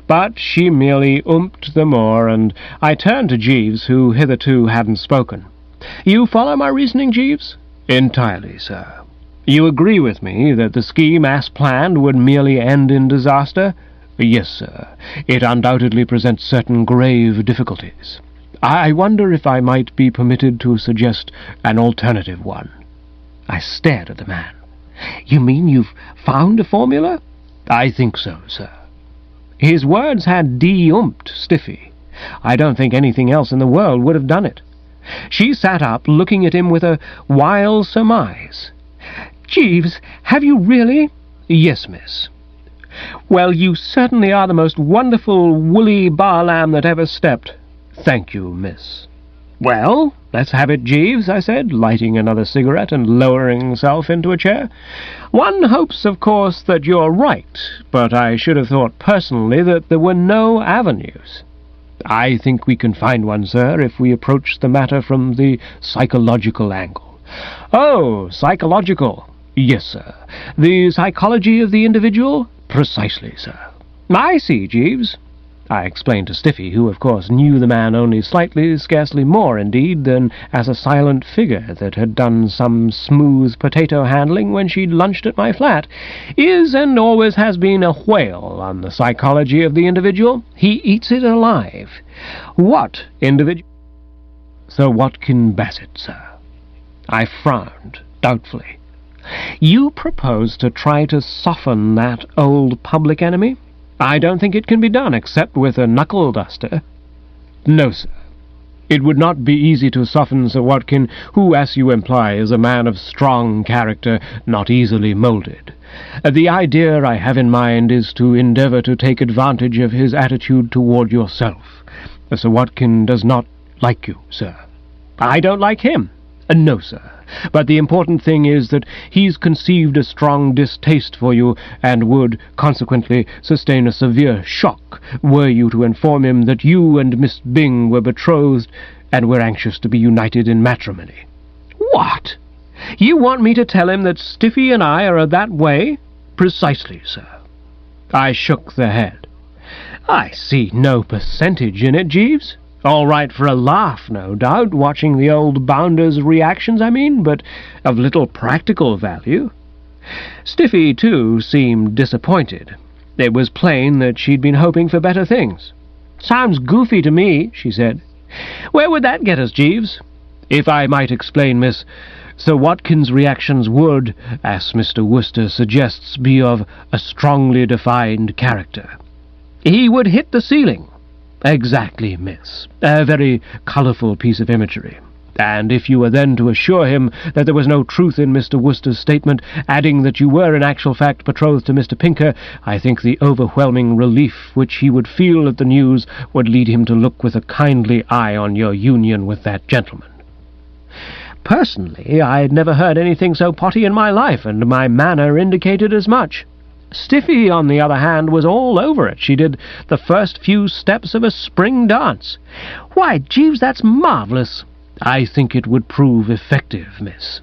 But she merely oomped the more, and I turned to Jeeves, who hitherto hadn't spoken. "You follow my reasoning, Jeeves?" "Entirely, sir." "You agree with me that the scheme as planned would merely end in disaster?" "Yes, sir. It undoubtedly presents certain grave difficulties. I wonder if I might be permitted to suggest an alternative one." I stared at the man. "You mean you've found a formula?" "I think so, sir." His words had de-oomped Stiffy. I don't think anything else in the world would have done it. She sat up, looking at him with a wild surmise. "Jeeves, have you really?" "Yes, miss." "Well, you certainly are the most wonderful woolly bar lamb that ever stepped." "Thank you, miss." "Well, let's have it, Jeeves," I said, lighting another cigarette and lowering himself into a chair. "One hopes, of course, that you're right, but I should have thought personally that there were no avenues." "I think we can find one, sir, if we approach the matter from the psychological angle." "Oh, psychological." "Yes, sir. The psychology of the individual?" "Precisely, sir." "I see, Jeeves." I explained to Stiffy, who of course knew the man only slightly, scarcely more indeed, than as a silent figure that had done some smooth potato handling when she'd lunched at my flat, is and always has been a whale on the psychology of the individual. He eats it alive. "What individual?" "Sir Watkin Bassett, sir." I frowned doubtfully. "You propose to try to soften that old public enemy?" "I don't think it can be done, except with a knuckle-duster." "No, sir. It would not be easy to soften Sir Watkin, who, as you imply, is a man of strong character, not easily moulded. The idea I have in mind is to endeavour to take advantage of his attitude toward yourself. Sir Watkin does not like you, sir." "I don't like him." "No, sir. But the important thing is that he's conceived a strong distaste for you, and would, consequently, sustain a severe shock were you to inform him that you and Miss Byng were betrothed and were anxious to be united in matrimony." "What? You want me to tell him that Stiffy and I are that way?" "Precisely, sir." I shook the head. "I see no percentage in it, Jeeves." All right for a laugh, no doubt, watching the old bounder's reactions, but of little practical value. Stiffy, too, seemed disappointed. It was plain that she'd been hoping for better things. "Sounds goofy to me," she said. "Where would that get us, Jeeves?" "If I might explain, miss, Sir Watkins' reactions would, as Mr. Wooster suggests, be of a strongly defined character. He would hit the ceiling." "Exactly, miss. A very colourful piece of imagery. And if you were then to assure him that there was no truth in Mr. Wooster's statement, adding that you were in actual fact betrothed to Mr. Pinker, I think the overwhelming relief which he would feel at the news would lead him to look with a kindly eye on your union with that gentleman." Personally, I'd never heard anything so potty in my life, and my manner indicated as much. Stiffy, on the other hand, was all over it. She did the first few steps of a spring dance. "Why, Jeeves, that's marvellous." "I think it would prove effective, miss."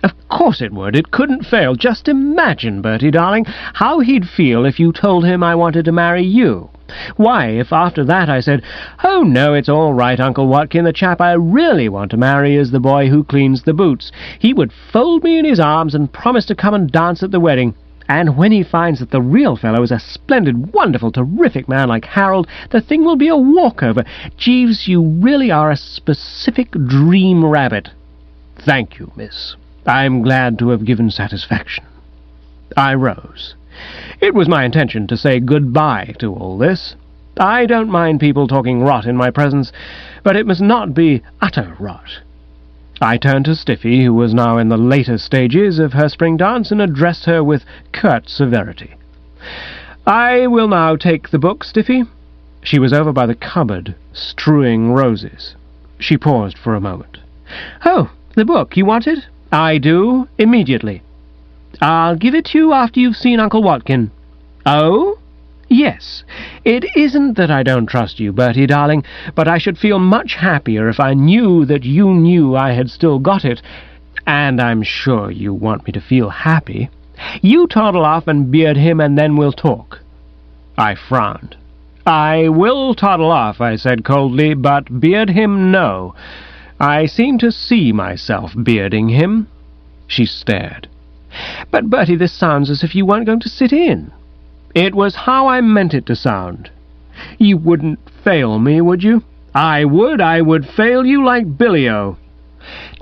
"Of course it would. It couldn't fail. Just imagine, Bertie, darling, how he'd feel if you told him I wanted to marry you. Why, if after that I said, 'Oh, no, it's all right, Uncle Watkin, the chap I really want to marry is the boy who cleans the boots,' he would fold me in his arms and promise to come and dance at the wedding. And when he finds that the real fellow is a splendid, wonderful, terrific man like Harold, the thing will be a walkover. Jeeves, you really are a specific dream rabbit." "Thank you, miss. I'm glad to have given satisfaction." I rose. It was my intention to say good-bye to all this. I don't mind people talking rot in my presence, but it must not be utter rot. I turned to Stiffy, who was now in the later stages of her spring dance, and addressed her with curt severity. "I will now take the book, Stiffy." She was over by the cupboard, strewing roses. She paused for a moment. "Oh, the book, you want it?" "I do, immediately." "I'll give it to you after you've seen Uncle Watkin." "Oh?" "Yes. It isn't that I don't trust you, Bertie, darling, but I should feel much happier if I knew that you knew I had still got it, and I'm sure you want me to feel happy. You toddle off and beard him, and then we'll talk." I frowned. "I will toddle off," I said coldly, "but beard him, no. I seem to see myself bearding him." She stared. "But, Bertie, this sounds as if you weren't going to sit in." "It was how I meant it to sound." "You wouldn't fail me, would you?" I would fail you like Billy-O."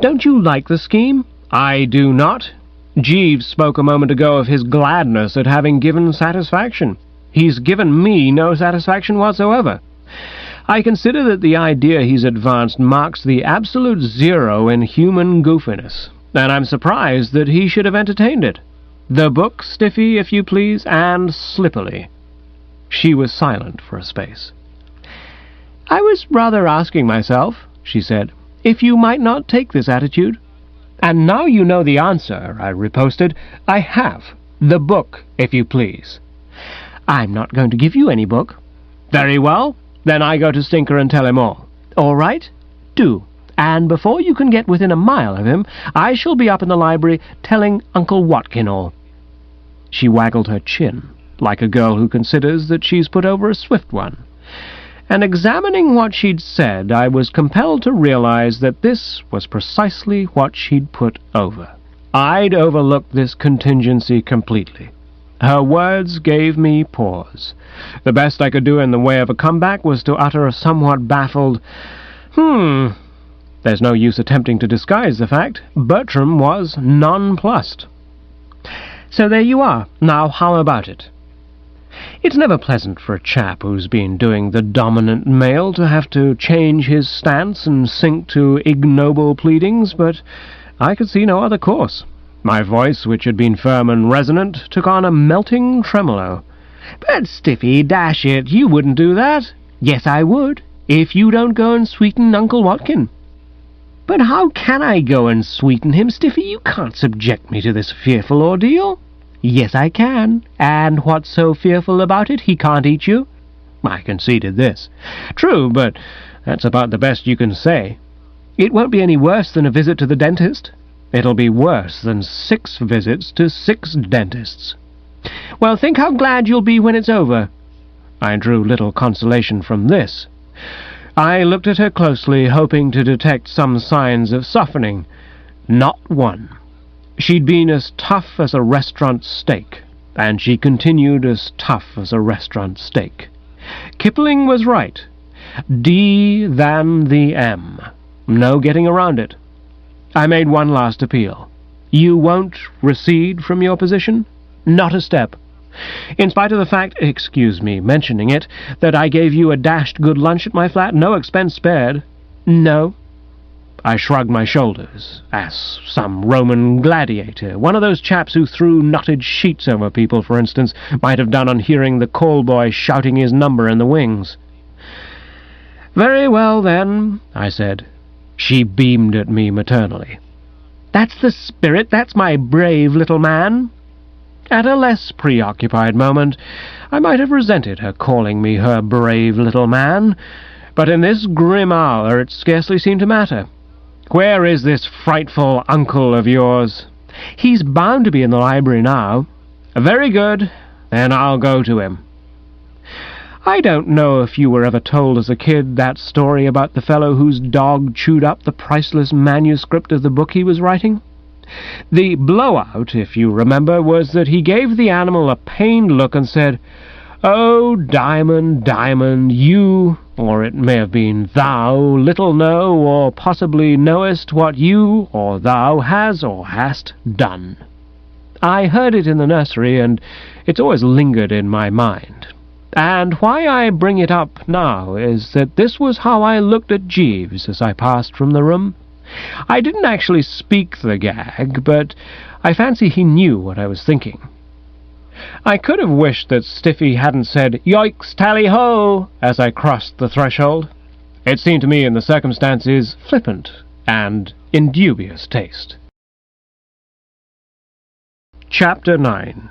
"Don't you like the scheme?" "I do not. Jeeves spoke a moment ago of his gladness at having given satisfaction. He's given me no satisfaction whatsoever. I consider that the idea he's advanced marks the absolute zero in human goofiness, and I'm surprised that he should have entertained it. The book, Stiffy, if you please, and slippily." She was silent for a space. "I was rather asking myself," she said, "if you might not take this attitude." "And now you know the answer," I riposted. "I have. The book, if you please." "I'm not going to give you any book." "Very well. Then I go to Stinker and tell him all." "All right. Do. And before you can get within a mile of him, I shall be up in the library telling Uncle Watkin all." She waggled her chin, like a girl who considers that she's put over a swift one. And examining what she'd said, I was compelled to realize that this was precisely what she'd put over. I'd overlooked this contingency completely. Her words gave me pause. The best I could do in the way of a comeback was to utter a somewhat baffled, There's no use attempting to disguise the fact. Bertram was nonplussed. "So there you are. Now how about it?" It's never pleasant for a chap who's been doing the dominant male to have to change his stance and sink to ignoble pleadings, but I could see no other course. My voice, which had been firm and resonant, took on a melting tremolo. "But, Stiffy, dash it, you wouldn't do that." "Yes, I would, if you don't go and sweeten Uncle Watkin." "But how can I go and sweeten him, Stiffy? You can't subject me to this fearful ordeal." "Yes, I can. And what's so fearful about it? He can't eat you." I conceded this. "True, but that's about the best you can say." "It won't be any worse than a visit to the dentist." "It'll be worse than 6 visits to 6 dentists." "Well, think how glad you'll be when it's over." I drew little consolation from this. I looked at her closely, hoping to detect some signs of softening. Not one. She'd been as tough as a restaurant steak, and she continued as tough as a restaurant steak. Kipling was right. D than the M. No getting around it. I made one last appeal. You won't recede from your position? Not a step. In spite of the fact, excuse me mentioning it, that I gave you a dashed good lunch at my flat, no expense spared. No. I shrugged my shoulders, as some Roman gladiator, one of those chaps who threw knotted sheets over people, for instance, might have done on hearing the call boy shouting his number in the wings. Very well, then, I said. She beamed at me maternally. That's the spirit, that's my brave little man. At a less preoccupied moment, I might have resented her calling me her brave little man, but in this grim hour it scarcely seemed to matter. Where is this frightful uncle of yours? He's bound to be in the library now. Very good, then I'll go to him. I don't know if you were ever told as a kid that story about the fellow whose dog chewed up the priceless manuscript of the book he was writing. The blowout, if you remember, was that he gave the animal a pained look and said, "Oh, Diamond, Diamond, you," or it may have been thou, "little know, or possibly knowest what you, or thou, has or hast done." I heard it in the nursery, and it's always lingered in my mind. And why I bring it up now is that this was how I looked at Jeeves as I passed from the room. I didn't actually speak the gag, but I fancy he knew what I was thinking. I could have wished that Stiffy hadn't said, "Yoicks, tally-ho!" as I crossed the threshold. It seemed to me in the circumstances flippant and in dubious taste. Chapter 9.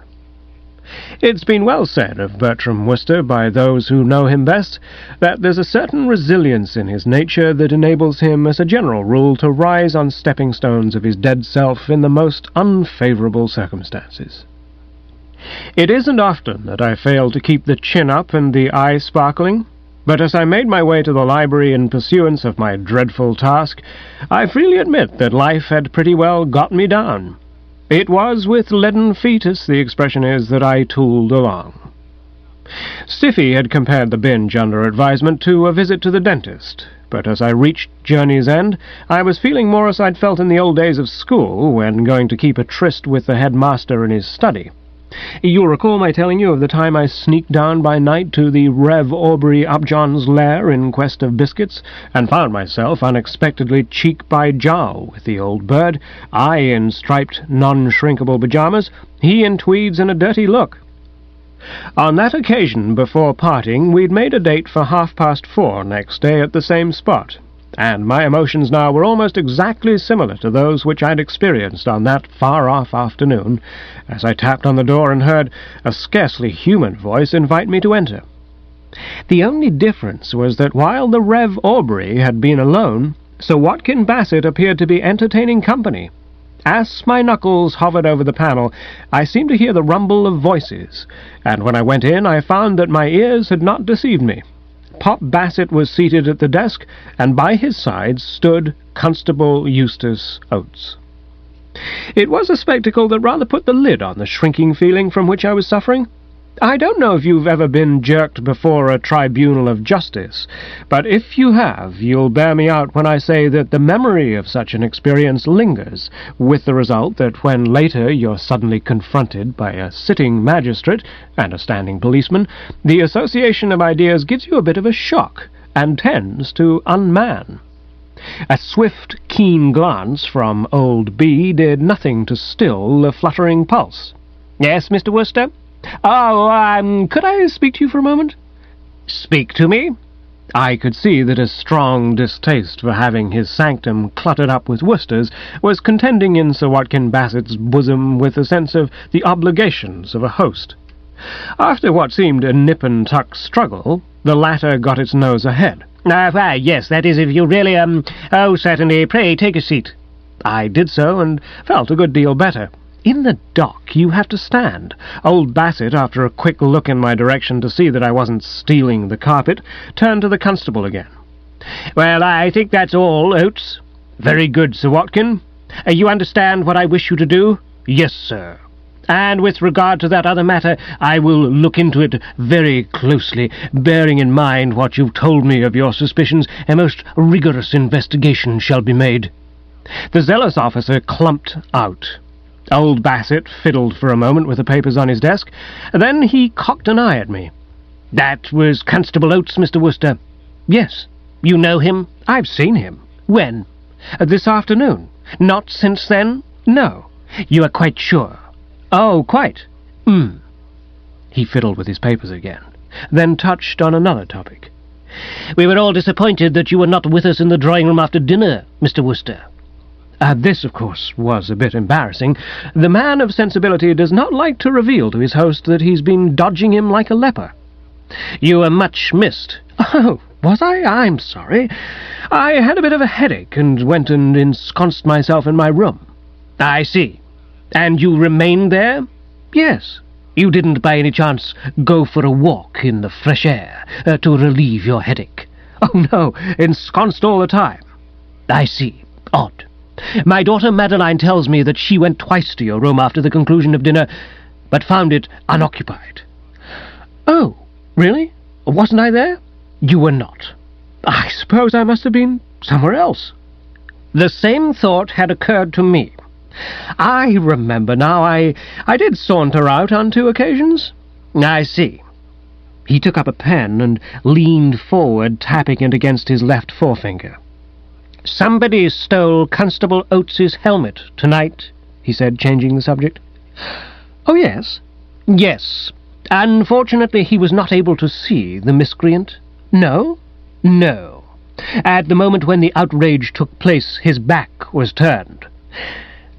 It's been well said of Bertram Wooster by those who know him best that there's a certain resilience in his nature that enables him, as a general rule, to rise on stepping stones of his dead self in the most unfavourable circumstances. It isn't often that I fail to keep the chin up and the eye sparkling, but as I made my way to the library in pursuance of my dreadful task, I freely admit that life had pretty well got me down. It was with leaden feet, as the expression is, that I tooled along. Stiffy had compared the binge under advisement to a visit to the dentist, but as I reached journey's end, I was feeling more as I'd felt in the old days of school, when going to keep a tryst with the headmaster in his study. You'll recall my telling you of the time I sneaked down by night to the Rev. Aubrey Upjohn's lair in quest of biscuits, and found myself unexpectedly cheek by jowl with the old bird, I in striped, non-shrinkable pyjamas, he in tweeds and a dirty look. On that occasion, before parting, we'd made a date for 4:30 next day at the same spot, and my emotions now were almost exactly similar to those which I'd experienced on that far-off afternoon, as I tapped on the door and heard a scarcely human voice invite me to enter. The only difference was that while the Rev. Aubrey had been alone, Sir Watkin Bassett appeared to be entertaining company. As my knuckles hovered over the panel, I seemed to hear the rumble of voices, and when I went in I found that my ears had not deceived me. Pop Bassett was seated at the desk, and by his side stood Constable Eustace Oates. It was a spectacle that rather put the lid on the shrinking feeling from which I was suffering. I don't know if you've ever been jerked before a tribunal of justice, but if you have, you'll bear me out when I say that the memory of such an experience lingers, with the result that when later you're suddenly confronted by a sitting magistrate and a standing policeman, the association of ideas gives you a bit of a shock, and tends to unman. A swift, keen glance from old B did nothing to still the fluttering pulse. "Yes, Mr. Wooster?" "Oh, could I speak to you for a moment?" "Speak to me?" I could see that a strong distaste for having his sanctum cluttered up with Woosters was contending in Sir Watkin Bassett's bosom with a sense of the obligations of a host. After what seemed a nip-and-tuck struggle, the latter got its nose ahead. Why, yes, that is, if you really, Oh, certainly, pray take a seat." I did so, and felt a good deal better. In the dock you have to stand. Old Bassett, after a quick look in my direction to see that I wasn't stealing the carpet, turned to the constable again. "Well, I think that's all, Oates." "Very good, Sir Watkin. You understand what I wish you to do?" "Yes, sir. And with regard to that other matter, I will look into it very closely. Bearing in mind what you've told me of your suspicions, a most rigorous investigation shall be made." The zealous officer clumped out. Old Bassett fiddled for a moment with the papers on his desk. Then he cocked an eye at me. "That was Constable Oates, Mr. Wooster?" "Yes." "You know him?" "I've seen him." "When?" "This afternoon." "Not since then?" "No." "You are quite sure?" "Oh, quite." He fiddled with his papers again, then touched on another topic. "We were all disappointed that you were not with us in the drawing-room after dinner, Mr. Wooster." This, of course, was a bit embarrassing. The man of sensibility does not like to reveal to his host that he's been dodging him like a leper. "You were much missed." "Oh, was I? I'm sorry. I had a bit of a headache and went and ensconced myself in my room." "I see. And you remained there?" "Yes." "You didn't by any chance go for a walk in the fresh air to relieve your headache?" "Oh, no, ensconced all the time." "I see. Odd. My daughter Madeline tells me that she went twice to your room after the conclusion of dinner, but found it unoccupied." "Oh, really? Wasn't I there?" "You were not." "I suppose I must have been somewhere else." "The same thought had occurred to me. I remember now, I did saunter out on 2 occasions." "I see." He took up a pen and leaned forward, tapping it against his left forefinger. "Somebody stole Constable Oates's helmet tonight," he said, changing the subject. "Oh, yes?" "Yes. Unfortunately, he was not able to see the miscreant." "No?" "No. At the moment when the outrage took place, his back was turned."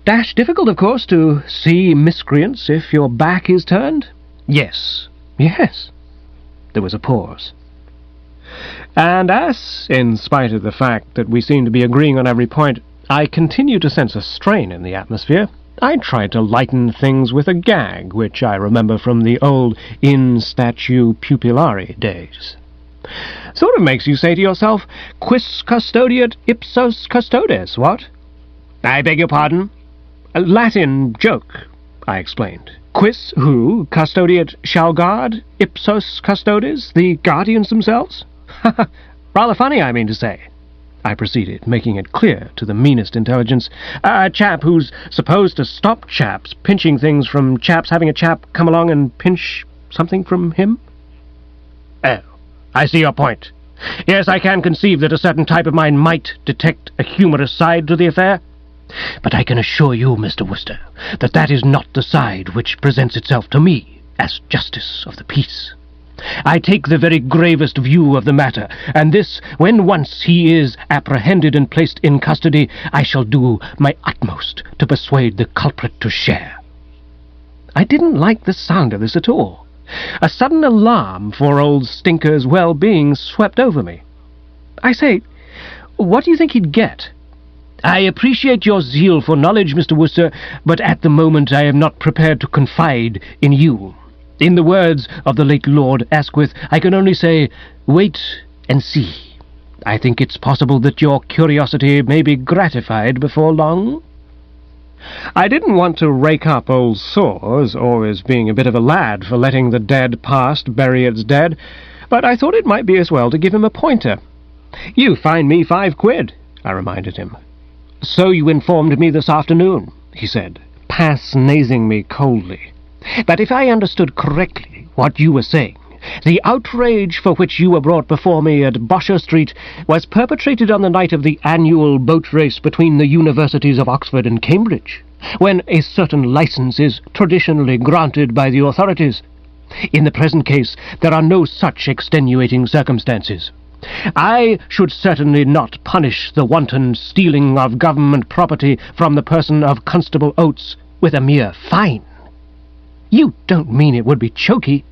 "Dash difficult, of course, to see miscreants if your back is turned." "Yes." "Yes." There was a pause. And as, in spite of the fact that we seemed to be agreeing on every point, I continued to sense a strain in the atmosphere, I tried to lighten things with a gag, which I remember from the old in statu pupillari days. Sort of makes you say to yourself, quis custodiet ipsos custodes, what? "I beg your pardon?" "A Latin joke," I explained. "Quis who custodiet shall guard, ipsos custodes, the guardians themselves?" "Rather funny, I mean to say," I proceeded, making it clear to the meanest intelligence. "A chap who's supposed to stop chaps pinching things from chaps having a chap come along and pinch something from him." "Oh, I see your point. Yes, I can conceive that a certain type of mind might detect a humorous side to the affair. But I can assure you, Mr. Wooster, that that is not the side which presents itself to me as Justice of the Peace. I take the very gravest view of the matter, and this, when once he is apprehended and placed in custody, I shall do my utmost to persuade the culprit to share." I didn't like the sound of this at all. A sudden alarm for old Stinker's well-being swept over me. "I say, what do you think he'd get?" "I appreciate your zeal for knowledge, Mr. Wooster, but at the moment I am not prepared to confide in you. In the words of the late Lord Asquith, I can only say, wait and see. I think it's possible that your curiosity may be gratified before long." I didn't want to rake up old sores, or as being a bit of a lad for letting the dead past bury its dead, but I thought it might be as well to give him a pointer. "You fine me £5, I reminded him. "So you informed me this afternoon," he said, pass-nasing me coldly. "But if I understood correctly what you were saying, the outrage for which you were brought before me at Bosher Street was perpetrated on the night of the annual boat race between the universities of Oxford and Cambridge, when a certain license is traditionally granted by the authorities. In the present case, there are no such extenuating circumstances. I should certainly not punish the wanton stealing of government property from the person of Constable Oates with a mere fine." "You don't mean it would be choky?"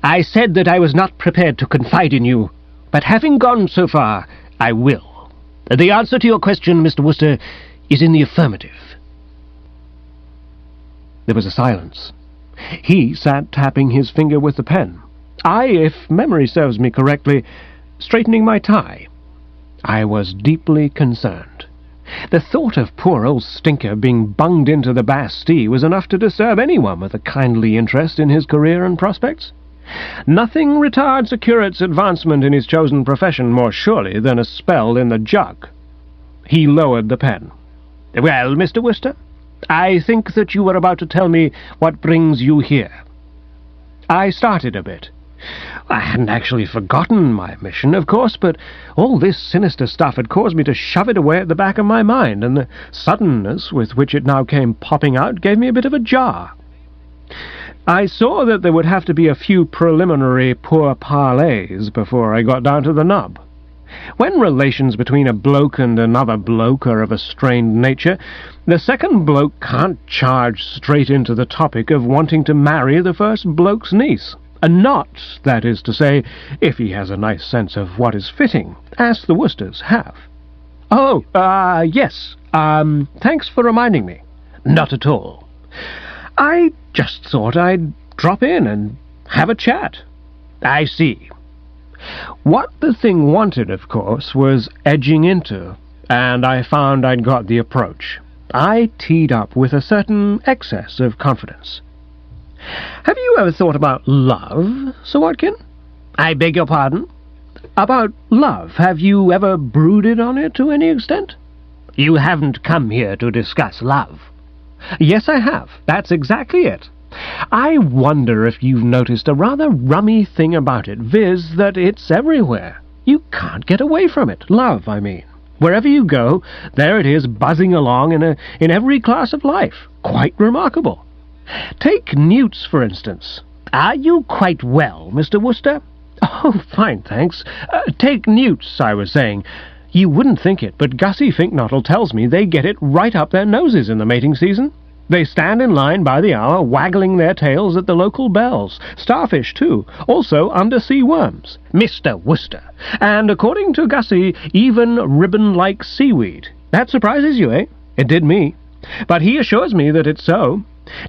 "I said that I was not prepared to confide in you, but having gone so far, I will. The answer to your question, Mr. Wooster, is in the affirmative." There was a silence. He sat tapping his finger with the pen. I, if memory serves me correctly, straightening my tie. I was deeply concerned. The thought of poor old Stinker being bunged into the Bastille was enough to disturb anyone with a kindly interest in his career and prospects. Nothing retards a curate's advancement in his chosen profession more surely than a spell in the jug. He lowered the pen. "Well, Mr. Wooster, I think that you were about to tell me what brings you here." I started a bit. I hadn't actually forgotten my mission, of course, but all this sinister stuff had caused me to shove it away at the back of my mind, and the suddenness with which it now came popping out gave me a bit of a jar. I saw that there would have to be a few preliminary pourparlers before I got down to the nub. When relations between a bloke and another bloke are of a strained nature, the second bloke can't charge straight into the topic of wanting to marry the first bloke's niece. Not, that is to say, if he has a nice sense of what is fitting, as the Woosters have. "Oh, yes. Thanks for reminding me." "Not at all. I just thought I'd drop in and have a chat." "I see." What the thing wanted, of course, was edging into, and I found I'd got the approach. I teed up with a certain excess of confidence. "Have you ever thought about love, Sir Watkin?" "I beg your pardon?" "About love. Have you ever brooded on it to any extent?" "You haven't come here to discuss love." "Yes, I have. That's exactly it. I wonder if you've noticed a rather rummy thing about it, viz. that it's everywhere. You can't get away from it. Love, I mean. Wherever you go, there it is buzzing along in every class of life. Quite remarkable. Take newts, for instance." "Are you quite well, Mr. Wooster?" "Oh, fine, thanks. Take newts, I was saying. You wouldn't think it, but Gussie Finknottle tells me they get it right up their noses in the mating season. They stand in line by the hour, waggling their tails at the local bells. Starfish, too. Also undersea worms." "Mr. Wooster." "And according to Gussie, even ribbon-like seaweed. That surprises you, eh?" It did me. But he assures me that it's so.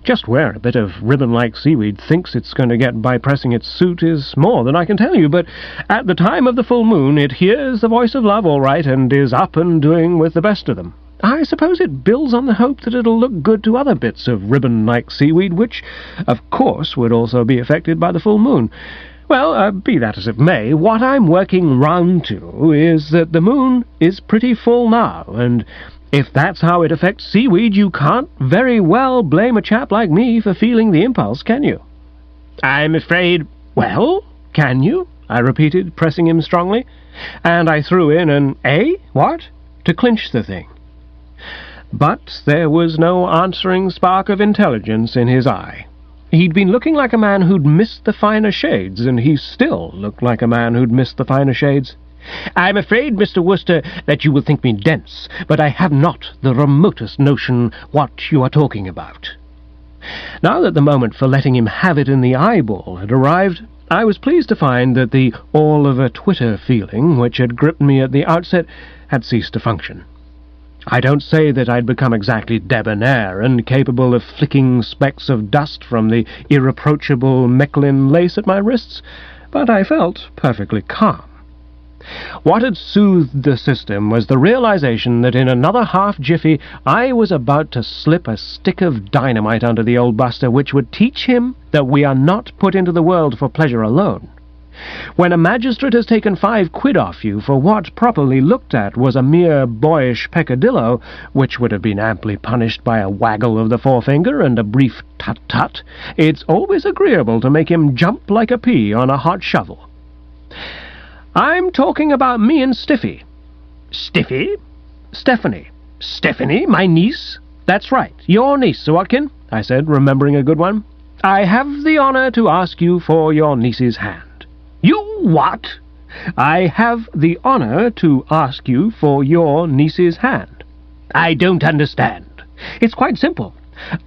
Just where a bit of ribbon-like seaweed thinks it's going to get by pressing its suit is more than I can tell you, but at the time of the full moon it hears the voice of love all right and is up and doing with the best of them. I suppose it builds on the hope that it'll look good to other bits of ribbon-like seaweed, which, of course, would also be affected by the full moon. Well, be that as it may, what I'm working round to is that the moon is pretty full now, and if that's how it affects seaweed, you can't very well blame a chap like me for feeling the impulse, can you? I'm afraid... Well, can you? I repeated, pressing him strongly, and I threw in an what? To clinch the thing. But there was no answering spark of intelligence in his eye. He'd been looking like a man who'd missed the finer shades, and he still looked like a man who'd missed the finer shades. I'm afraid, Mr. Wooster, that you will think me dense, but I have not the remotest notion what you are talking about. Now that the moment for letting him have it in the eyeball had arrived, I was pleased to find that the all-over-Twitter feeling which had gripped me at the outset had ceased to function. I don't say that I'd become exactly debonair and capable of flicking specks of dust from the irreproachable Mechlin lace at my wrists, but I felt perfectly calm. What had soothed the system was the realization that in another half-jiffy I was about to slip a stick of dynamite under the old buster which would teach him that we are not put into the world for pleasure alone. When a magistrate has taken 5 quid off you for what, properly looked at, was a mere boyish peccadillo, which would have been amply punished by a waggle of the forefinger and a brief tut-tut, it's always agreeable to make him jump like a pea on a hot shovel. I'm talking about me and Stiffy. Stiffy? Stephanie. Stephanie, my niece? That's right, your niece, Sir Watkin, I said, remembering a good one. I have the honour to ask you for your niece's hand. You what? I have the honour to ask you for your niece's hand. I don't understand. It's quite simple.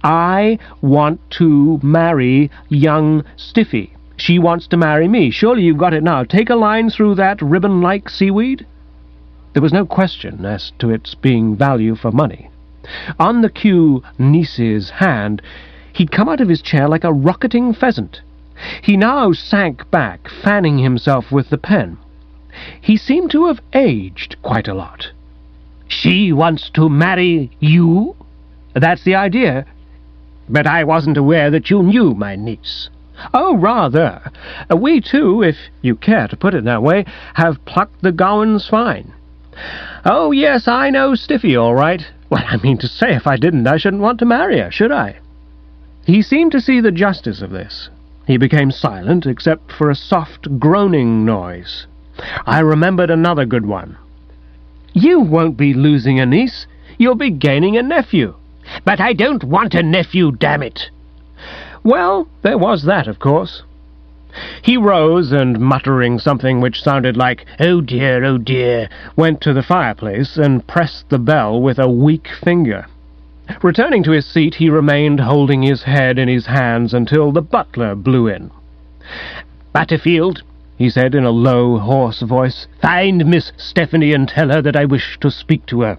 I want to marry young Stiffy. She wants to marry me. Surely you've got it now. Take a line through that ribbon-like seaweed. There was no question as to its being value for money. On the cue niece's hand, he'd come out of his chair like a rocketing pheasant. He now sank back, fanning himself with the pen. He seemed to have aged quite a lot. "She wants to marry you?" "That's the idea." "But I wasn't aware that you knew my niece." "Oh, rather. We too, if you care to put it that way, have plucked the gowans fine." "Oh, yes, I know Stiffy all right. Well, I mean to say, if I didn't, I shouldn't want to marry her, should I?" He seemed to see the justice of this. He became silent, except for a soft groaning noise. I remembered another good one. "You won't be losing a niece. You'll be gaining a nephew." "But I don't want a nephew, damn it." Well, there was that, of course. He rose and, muttering something which sounded like, oh dear," went to the fireplace and pressed the bell with a weak finger. Returning to his seat, he remained holding his head in his hands until the butler blew in. "Butterfield," he said in a low, hoarse voice, "find Miss Stephanie and tell her that I wish to speak to her."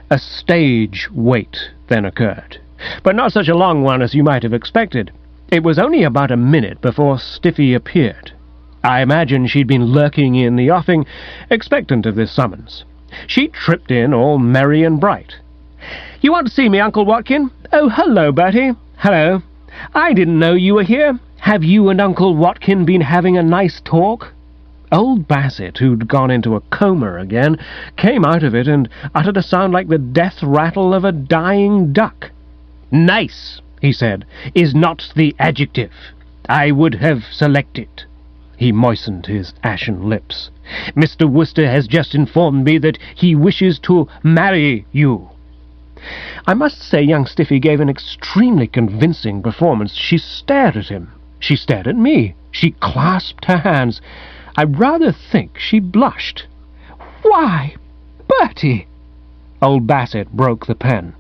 A stage wait then occurred, but not such a long one as you might have expected. It was only about a minute before Stiffy appeared. I imagine she'd been lurking in the offing, expectant of this summons. She tripped in all merry and bright. "You want to see me, Uncle Watkin? Oh, hello, Bertie. Hello. I didn't know you were here. Have you and Uncle Watkin been having a nice talk?" Old Bassett, who'd gone into a coma again, came out of it and uttered a sound like the death rattle of a dying duck. "Nice," he said, "is not the adjective I would have selected." He moistened his ashen lips. "Mr. Wooster has just informed me that he wishes to marry you." I must say young Stiffy gave an extremely convincing performance. She stared at him. She stared at me. She clasped her hands. I rather think she blushed. "Why, Bertie!" Old Bassett broke the pen.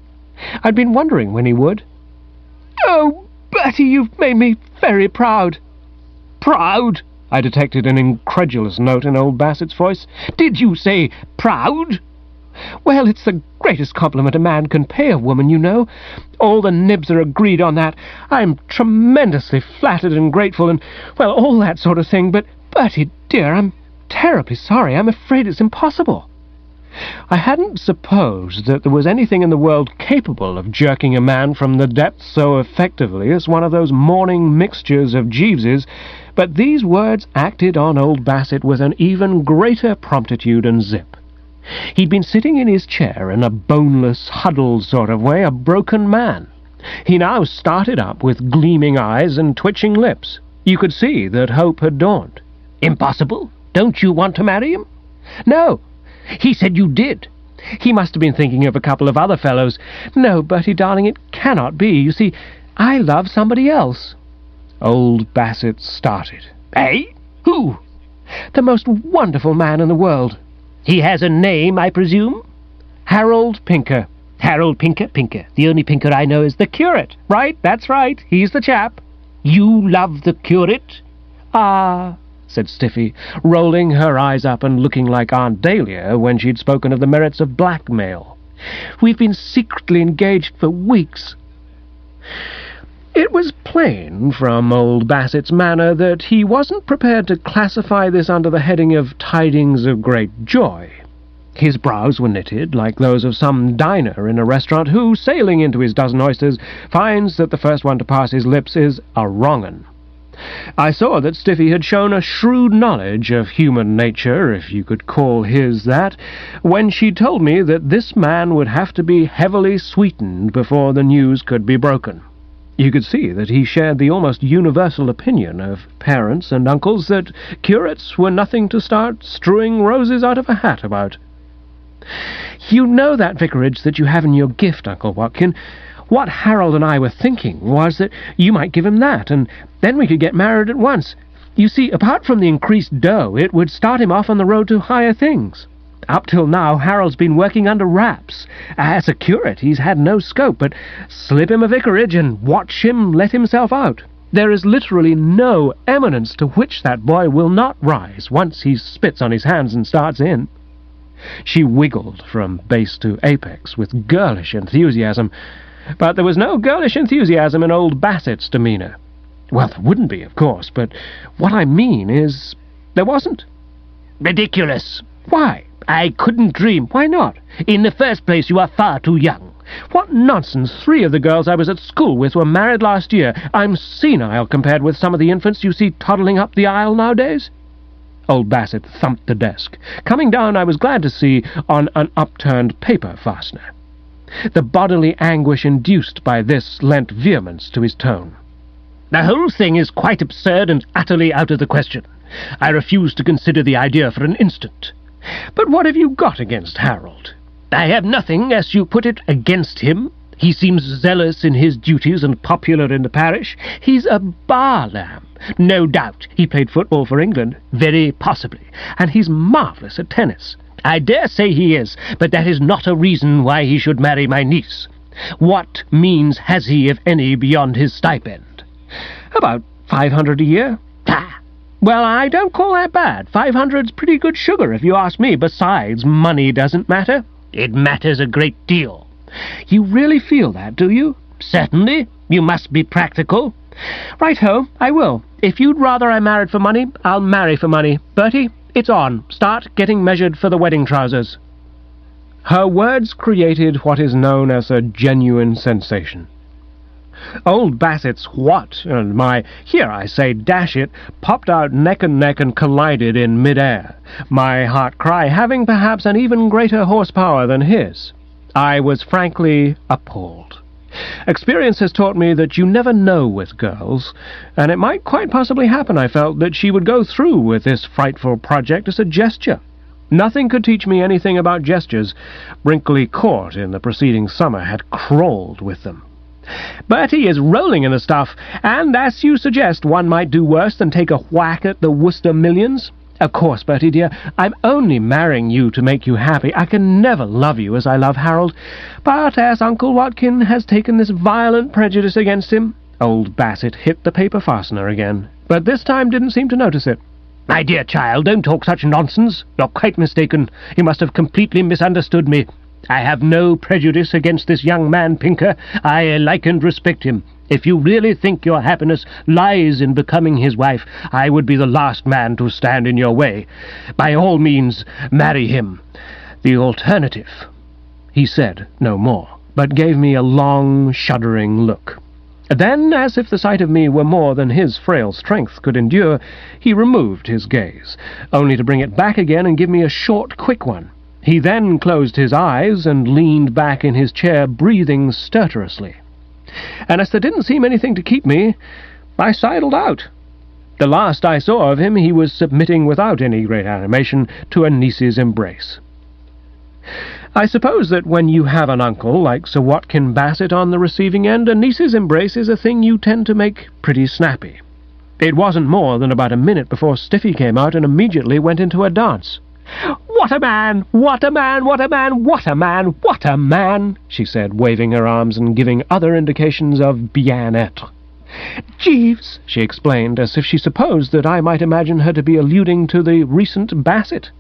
I'd been wondering when he would. "Oh, Bertie, you've made me very proud." "Proud?" I detected an incredulous note in old Bassett's voice. "Did you say proud?" "Well, it's the greatest compliment a man can pay a woman, you know. All the nibs are agreed on that. I'm tremendously flattered and grateful and, well, all that sort of thing. But, Bertie, dear, I'm terribly sorry. I'm afraid it's impossible." I hadn't supposed that there was anything in the world capable of jerking a man from the depths so effectively as one of those morning mixtures of Jeeves's, but these words acted on old Bassett with an even greater promptitude and zip. He'd been sitting in his chair in a boneless, huddled sort of way, a broken man. He now started up with gleaming eyes and twitching lips. You could see that hope had dawned. "Impossible? Don't you want to marry him?" "No. He said you did." "He must have been thinking of a couple of other fellows." "No, Bertie, darling, it cannot be. You see, I love somebody else." Old Bassett started. "Eh? Who?" "The most wonderful man in the world." "He has a name, I presume?" "Harold Pinker." "Harold Pinker? Pinker. The only Pinker I know is the curate." "Right, that's right. He's the chap." "You love the curate?" "Ah," said Stiffy, rolling her eyes up and looking like Aunt Dahlia when she'd spoken of the merits of blackmail. "We've been secretly engaged for weeks." It was plain from old Bassett's manner that he wasn't prepared to classify this under the heading of tidings of great joy. His brows were knitted like those of some diner in a restaurant who, sailing into his dozen oysters, finds that the first one to pass his lips is a wrong 'un. I saw that Stiffy had shown a shrewd knowledge of human nature, if you could call his that, when she told me that this man would have to be heavily sweetened before the news could be broken. You could see that he shared the almost universal opinion of parents and uncles that curates were nothing to start strewing roses out of a hat about. "You know that vicarage that you have in your gift, Uncle Watkin. What Harold and I were thinking was that you might give him that, and then we could get married at once. You see, apart from the increased dough, it would start him off on the road to higher things. Up till now, Harold's been working under wraps. As a curate, he's had no scope, but slip him a vicarage and watch him let himself out. There is literally no eminence to which that boy will not rise once he spits on his hands and starts in." She wiggled from base to apex with girlish enthusiasm, but there was no girlish enthusiasm in old Bassett's demeanour. Well, there wouldn't be, of course, but what I mean is there wasn't. Ridiculous. Why? I couldn't dream. Why not? In the first place, you are far too young. What nonsense! 3 of the girls I was at school with were married last year. I'm senile compared with some of the infants you see toddling up the aisle nowadays. Old Bassett thumped the desk. Coming down, I was glad to see on an upturned paper fastener. The bodily anguish induced by this lent vehemence to his tone. The whole thing is quite absurd and utterly out of the question. I refuse to consider the idea for an instant. But what have you got against Harold? I have nothing, as you put it, against him. He seems zealous in his duties and popular in the parish. He's a bar lamb. No doubt he played football for England, very possibly, and he's marvellous at tennis. I dare say he is, but that is not a reason why he should marry my niece. What means has he, if any, beyond his stipend? About 500 a year. Ah! Well, I don't call that bad. 500's pretty good sugar, if you ask me. Besides, money doesn't matter. It matters a great deal. You really feel that, do you? Certainly. You must be practical. Right-ho, I will. If you'd rather I married for money, I'll marry for money. Bertie, it's on. Start getting measured for the wedding trousers. Her words created what is known as a genuine sensation. Old Bassett's what, and my "here, I say, dash it," popped out neck and neck and collided in mid-air, my heart cry having perhaps an even greater horsepower than his. I was frankly appalled. Experience has taught me that you never know with girls, and it might quite possibly happen, I felt, that she would go through with this frightful project as a gesture. Nothing could teach me anything about gestures. Brinkley Court in the preceding summer had crawled with them. Bertie is rolling in the stuff, and, as you suggest, one might do worse than take a whack at the Wooster millions. Of course, Bertie dear, I'm only marrying you to make you happy. I can never love you as I love Harold. But as Uncle Watkin has taken this violent prejudice against him—" Old Bassett hit the paper fastener again, but this time didn't seem to notice it. "My dear child, don't talk such nonsense. You're quite mistaken. You must have completely misunderstood me. I have no prejudice against this young man, Pinker. I like and respect him. If you really think your happiness lies in becoming his wife, I would be the last man to stand in your way. By all means, marry him. The alternative—" He said no more, but gave me a long, shuddering look. Then, as if the sight of me were more than his frail strength could endure, he removed his gaze, only to bring it back again and give me a short, quick one. He then closed his eyes and leaned back in his chair, breathing stertorously. And as there didn't seem anything to keep me, I sidled out. The last I saw of him, he was submitting without any great animation to a niece's embrace. I suppose that when you have an uncle like Sir Watkin Bassett on the receiving end, a niece's embrace is a thing you tend to make pretty snappy. It wasn't more than about a minute before Stiffy came out and immediately went into a dance. "What a man! What a man! What a man! What a man! What a man!" she said, waving her arms and giving other indications of bien-être. "Jeeves," she explained, as if she supposed that I might imagine her to be alluding to the recent Bassett.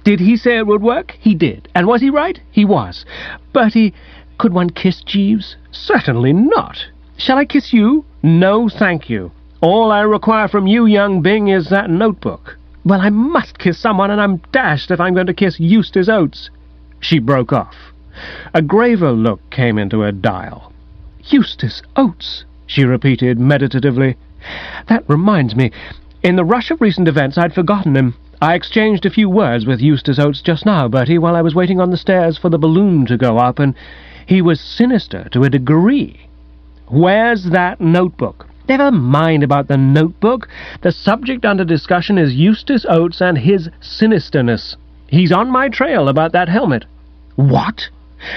"Did he say it would work? He did. And was he right? He was. Bertie, could one kiss Jeeves? Certainly not. Shall I kiss you? No, thank you. All I require from you, young Bing, is that notebook. Well, I must kiss someone, and I'm dashed if I'm going to kiss Eustace Oates." She broke off. A graver look came into her dial. "Eustace Oates," she repeated meditatively. "That reminds me. In the rush of recent events, I'd forgotten him. I exchanged a few words with Eustace Oates just now, Bertie, while I was waiting on the stairs for the balloon to go up, and he was sinister to a degree. Where's that notebook?" "Never mind about the notebook. The subject under discussion is Eustace Oates and his sinisterness. He's on my trail about that helmet." "What?"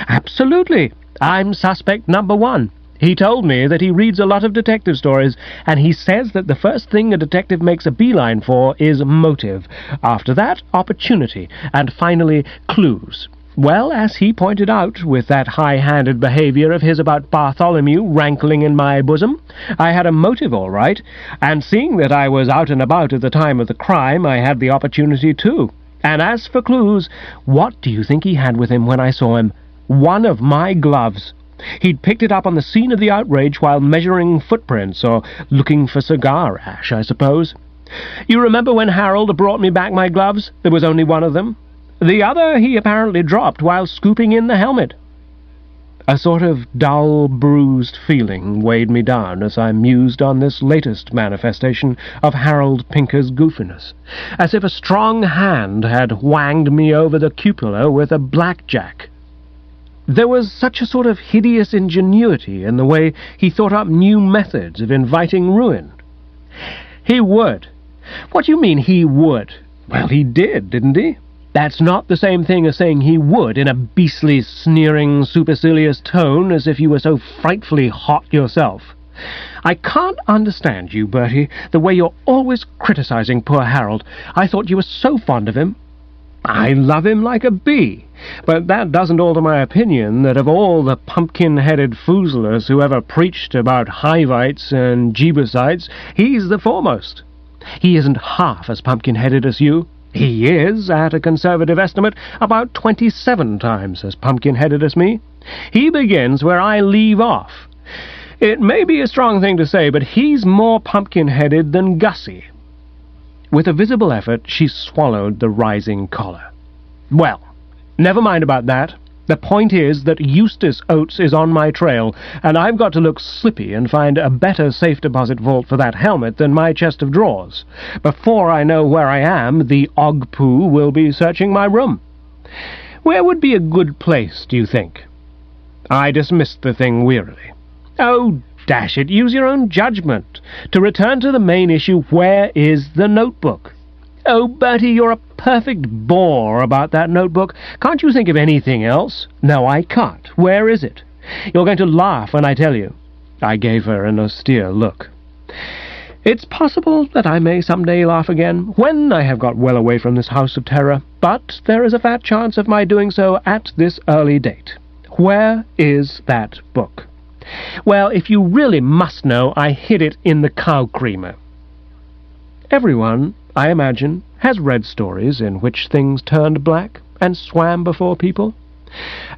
"Absolutely. I'm suspect number 1. He told me that he reads a lot of detective stories, and he says that the first thing a detective makes a beeline for is motive. After that, opportunity, and finally, clues. Well, as he pointed out, with that high-handed behaviour of his about Bartholomew rankling in my bosom, I had a motive all right, and seeing that I was out and about at the time of the crime, I had the opportunity too. And as for clues, what do you think he had with him when I saw him? One of my gloves. He'd picked it up on the scene of the outrage while measuring footprints, or looking for cigar ash, I suppose. You remember when Harold brought me back my gloves? There was only one of them. The other he apparently dropped while scooping in the helmet. A sort of dull, bruised feeling weighed me down as I mused on this latest manifestation of Harold Pinker's goofiness, as if a strong hand had whanged me over the cupola with a blackjack. There was such a sort of hideous ingenuity in the way he thought up new methods of inviting ruin. He would. What do you mean, he would? Well, he did, didn't he? That's not the same thing as saying he would in a beastly, sneering, supercilious tone, as if you were so frightfully hot yourself. I can't understand you, Bertie, the way you're always criticizing poor Harold. I thought you were so fond of him. I love him like a bee, but that doesn't alter my opinion that of all the pumpkin-headed foozlers who ever preached about Hivites and Jeebusites, he's the foremost. He isn't half as pumpkin-headed as you. He is, at a conservative estimate, about 27 times as pumpkin-headed as me. He begins where I leave off. It may be a strong thing to say, but he's more pumpkin-headed than Gussie. With a visible effort, she swallowed the rising choler. Well, never mind about that. The point is that Eustace Oates is on my trail, and I've got to look slippy and find a better safe deposit vault for that helmet than my chest of drawers. Before I know where I am, the Ogpoo will be searching my room. Where would be a good place, do you think? I dismissed the thing wearily. Oh, dash it, use your own judgment. To return to the main issue, where is the notebook? Oh, Bertie, you're a perfect bore about that notebook. Can't you think of anything else? No, I can't. Where is it? You're going to laugh when I tell you. I gave her an austere look. It's possible that I may someday laugh again, when I have got well away from this house of terror, but there is a fat chance of my doing so at this early date. Where is that book? Well, if you really must know, I hid it in the cow creamer. Everyone, I imagine, has read stories in which things turned black and swam before people.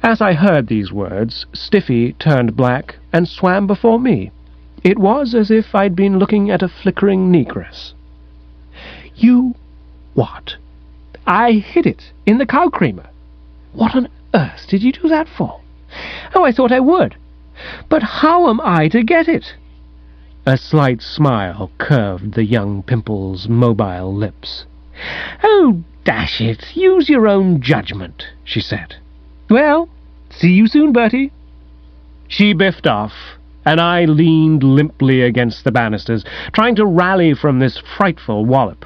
As I heard these words, Stiffy turned black and swam before me. It was as if I'd been looking at a flickering negress. You what? I hid it in the cow creamer. What on earth did you do that for? Oh, I thought I would. But how am I to get it? A slight smile curved the young pimple's mobile lips. Oh, dash it, use your own judgment, she said. Well, see you soon, Bertie. She biffed off, and I leaned limply against the banisters, trying to rally from this frightful wallop.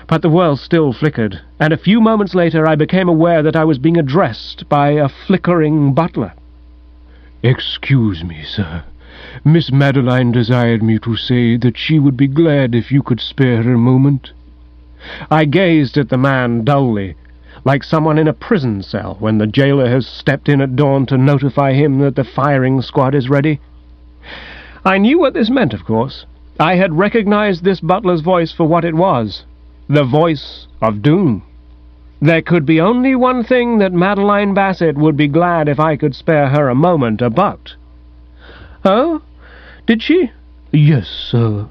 But the world still flickered, and a few moments later I became aware that I was being addressed by a flickering butler. "Excuse me, sir. Miss Madeline desired me to say that she would be glad if you could spare her a moment." I gazed at the man dully, like someone in a prison cell when the jailer has stepped in at dawn to notify him that the firing squad is ready. I knew what this meant, of course. I had recognized this butler's voice for what it was, the voice of doom. There could be only one thing that Madeline Bassett would be glad if I could spare her a moment about. "Oh? Did she?" "Yes, sir."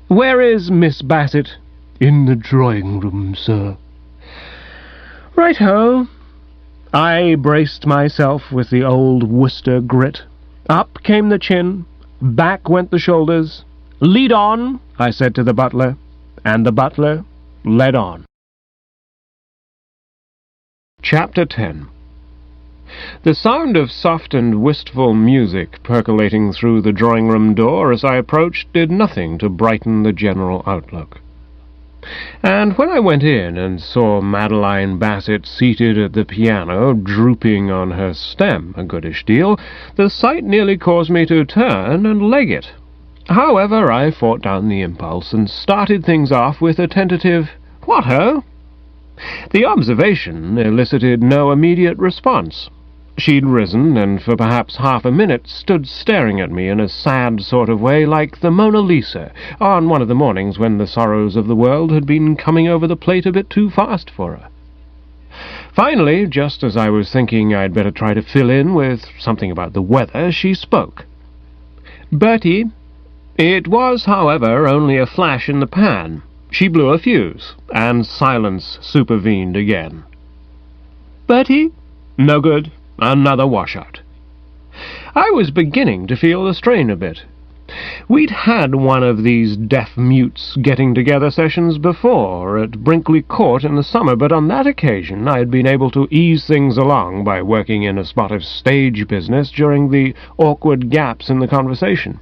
"Where is Miss Bassett?" "In the drawing-room, sir." "Right-ho." I braced myself with the old Wooster grit. Up came the chin, back went the shoulders. "Lead on," I said to the butler, and the butler led on. Chapter 10. The sound of soft and wistful music percolating through the drawing-room door as I approached did nothing to brighten the general outlook. And when I went in and saw Madeline Bassett seated at the piano, drooping on her stem a goodish deal, the sight nearly caused me to turn and leg it. However, I fought down the impulse and started things off with a tentative, "What-ho?" The observation elicited no immediate response. She'd risen, and for perhaps half a minute stood staring at me in a sad sort of way, like the Mona Lisa, on one of the mornings when the sorrows of the world had been coming over the plate a bit too fast for her. Finally, just as I was thinking I'd better try to fill in with something about the weather, she spoke. "Bertie." It was, however, only a flash in the pan. she blew a fuse, and silence supervened again. "Bertie?" No good. Another washout. I was beginning to feel the strain a bit. We'd had one of these deaf-mutes getting-together sessions before at Brinkley Court in the summer, but on that occasion I had been able to ease things along by working in a spot of stage business during the awkward gaps in the conversation.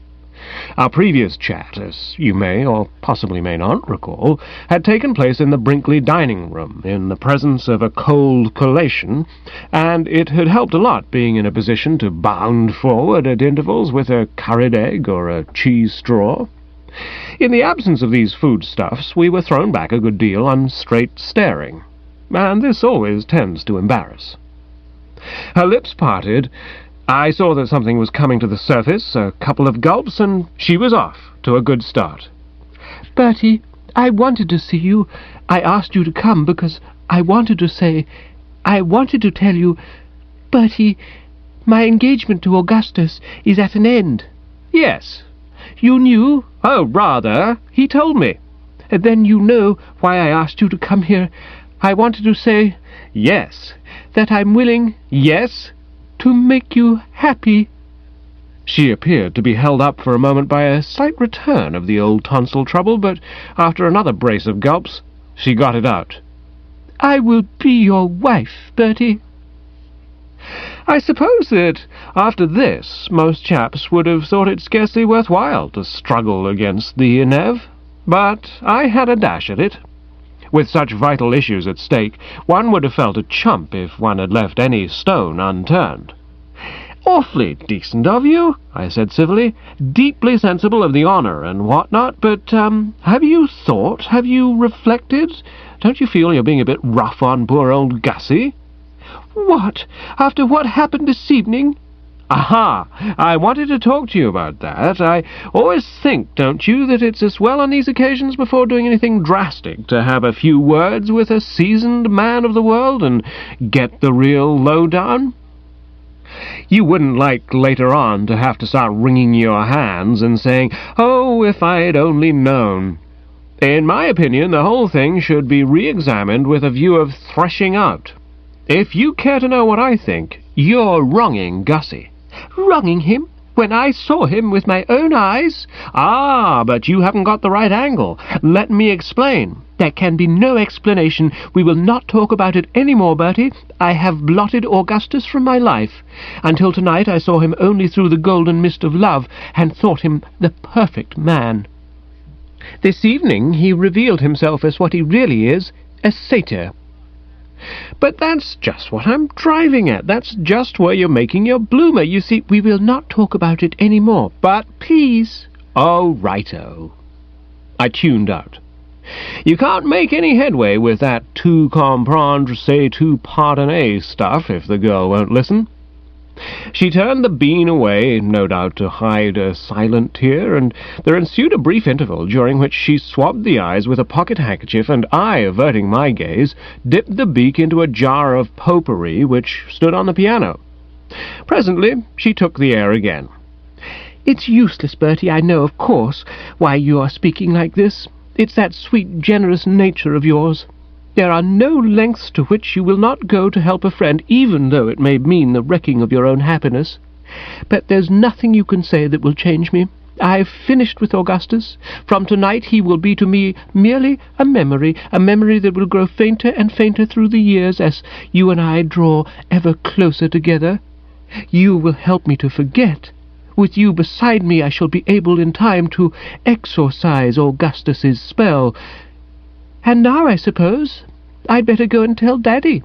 Our previous chat, as you may or possibly may not recall, had taken place in the Brinkley dining room, in the presence of a cold collation, and it had helped a lot being in a position to bound forward at intervals with a curried egg or a cheese straw. In the absence of these foodstuffs, we were thrown back a good deal on straight staring, and this always tends to embarrass. Her lips parted. I saw that something was coming to the surface, a couple of gulps, and she was off to a good start. "Bertie, I wanted to see you. I asked you to come because I wanted to tell you, Bertie, my engagement to Augustus is at an end." "Yes." "You knew?" "Oh, rather. He told me." "Then you know why I asked you to come here. I wanted to say—" "Yes." "That I'm willing—" "Yes." "To make you happy." She appeared to be held up for a moment by a slight return of the old tonsil trouble, but after another brace of gulps, she got it out. "I will be your wife, Bertie." I suppose that after this most chaps would have thought it scarcely worthwhile to struggle against the inev, but I had a dash at it. With such vital issues at stake, one would have felt a chump if one had left any stone unturned. "Awfully decent of you," I said civilly, "deeply sensible of the honour and what-not, but, have you reflected? Don't you feel you're being a bit rough on poor old Gussie?" "What? After what happened this evening?" "Aha! I wanted to talk to you about that. I always think, don't you, that it's as well on these occasions before doing anything drastic to have a few words with a seasoned man of the world and get the real lowdown? You wouldn't like later on to have to start wringing your hands and saying, 'Oh, if I'd only known.' In my opinion, the whole thing should be re-examined with a view of threshing out. If you care to know what I think, you're wronging Gussie." "Wronging him? When I saw him with my own eyes?" "Ah, but you haven't got the right angle. Let me explain." "There can be no explanation. We will not talk about it any more, Bertie. I have blotted Augustus from my life. Until tonight I saw him only through the golden mist of love, and thought him the perfect man. This evening he revealed himself as what he really is, a satyr." "But that's just what I'm driving at. That's just where you're making your bloomer. You see, "We will not talk about it any more." "But please." "Oh, righto." I tuned out. You can't make any headway with that tout comprendre, c'est tout pardonner stuff if the girl won't listen. She turned the bean away, no doubt to hide a silent tear, and there ensued a brief interval during which she swabbed the eyes with a pocket handkerchief, and I, averting my gaze, dipped the beak into a jar of potpourri which stood on the piano. Presently she took the air again. "It's useless, Bertie, I know, of course, why you are speaking like this. It's that sweet, generous nature of yours. There are no lengths to which you will not go to help a friend, even though it may mean the wrecking of your own happiness. But there's nothing you can say that will change me. I've finished with Augustus. From tonight he will be to me merely a memory that will grow fainter and fainter through the years as you and I draw ever closer together. You will help me to forget. With you beside me I shall be able in time to exorcise Augustus's spell. And now, I suppose, I'd better go and tell Daddy."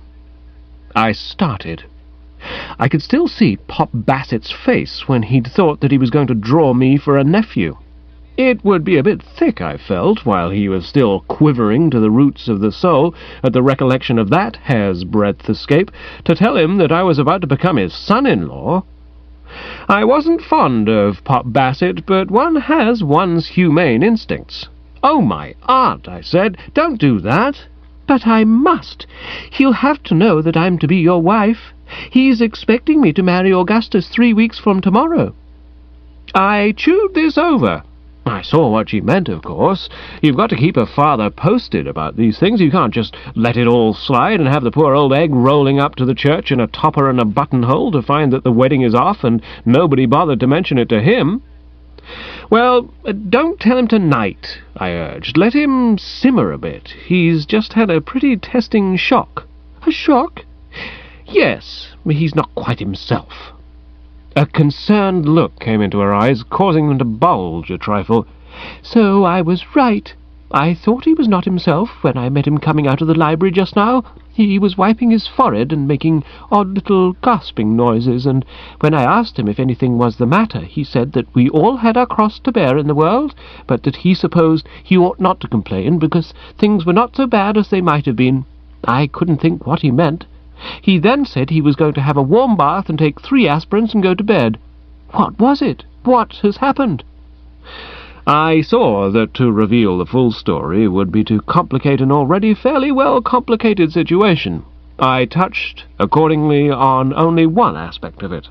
I started. I could still see Pop Bassett's face when he'd thought that he was going to draw me for a nephew. It would be a bit thick, I felt, while he was still quivering to the roots of the soul at the recollection of that hair's-breadth escape, to tell him that I was about to become his son-in-law. I wasn't fond of Pop Bassett, but one has one's humane instincts. "Oh, my aunt," I said, "don't do that." "But I must. He'll have to know that I'm to be your wife. He's expecting me to marry Augustus 3 weeks from tomorrow." I chewed this over. I saw what she meant, of course. You've got to keep her father posted about these things. You can't just let it all slide and have the poor old egg rolling up to the church in a topper and a buttonhole to find that the wedding is off and nobody bothered to mention it to him. Well, don't tell him tonight, I urged. Let him simmer a bit. He's just had a pretty testing shock. A shock? Yes, he's not quite himself. A concerned look came into her eyes, causing them to bulge a trifle. So I was right. I thought he was not himself when I met him coming out of the library just now. He was wiping his forehead and making odd little gasping noises, and when I asked him if anything was the matter, he said that we all had our cross to bear in the world, but that he supposed he ought not to complain because things were not so bad as they might have been. I couldn't think what he meant. He then said he was going to have a warm bath and take 3 aspirins and go to bed. What was it? What has happened? I saw that to reveal the full story would be to complicate an already fairly well complicated situation. I touched, accordingly, on only one aspect of it.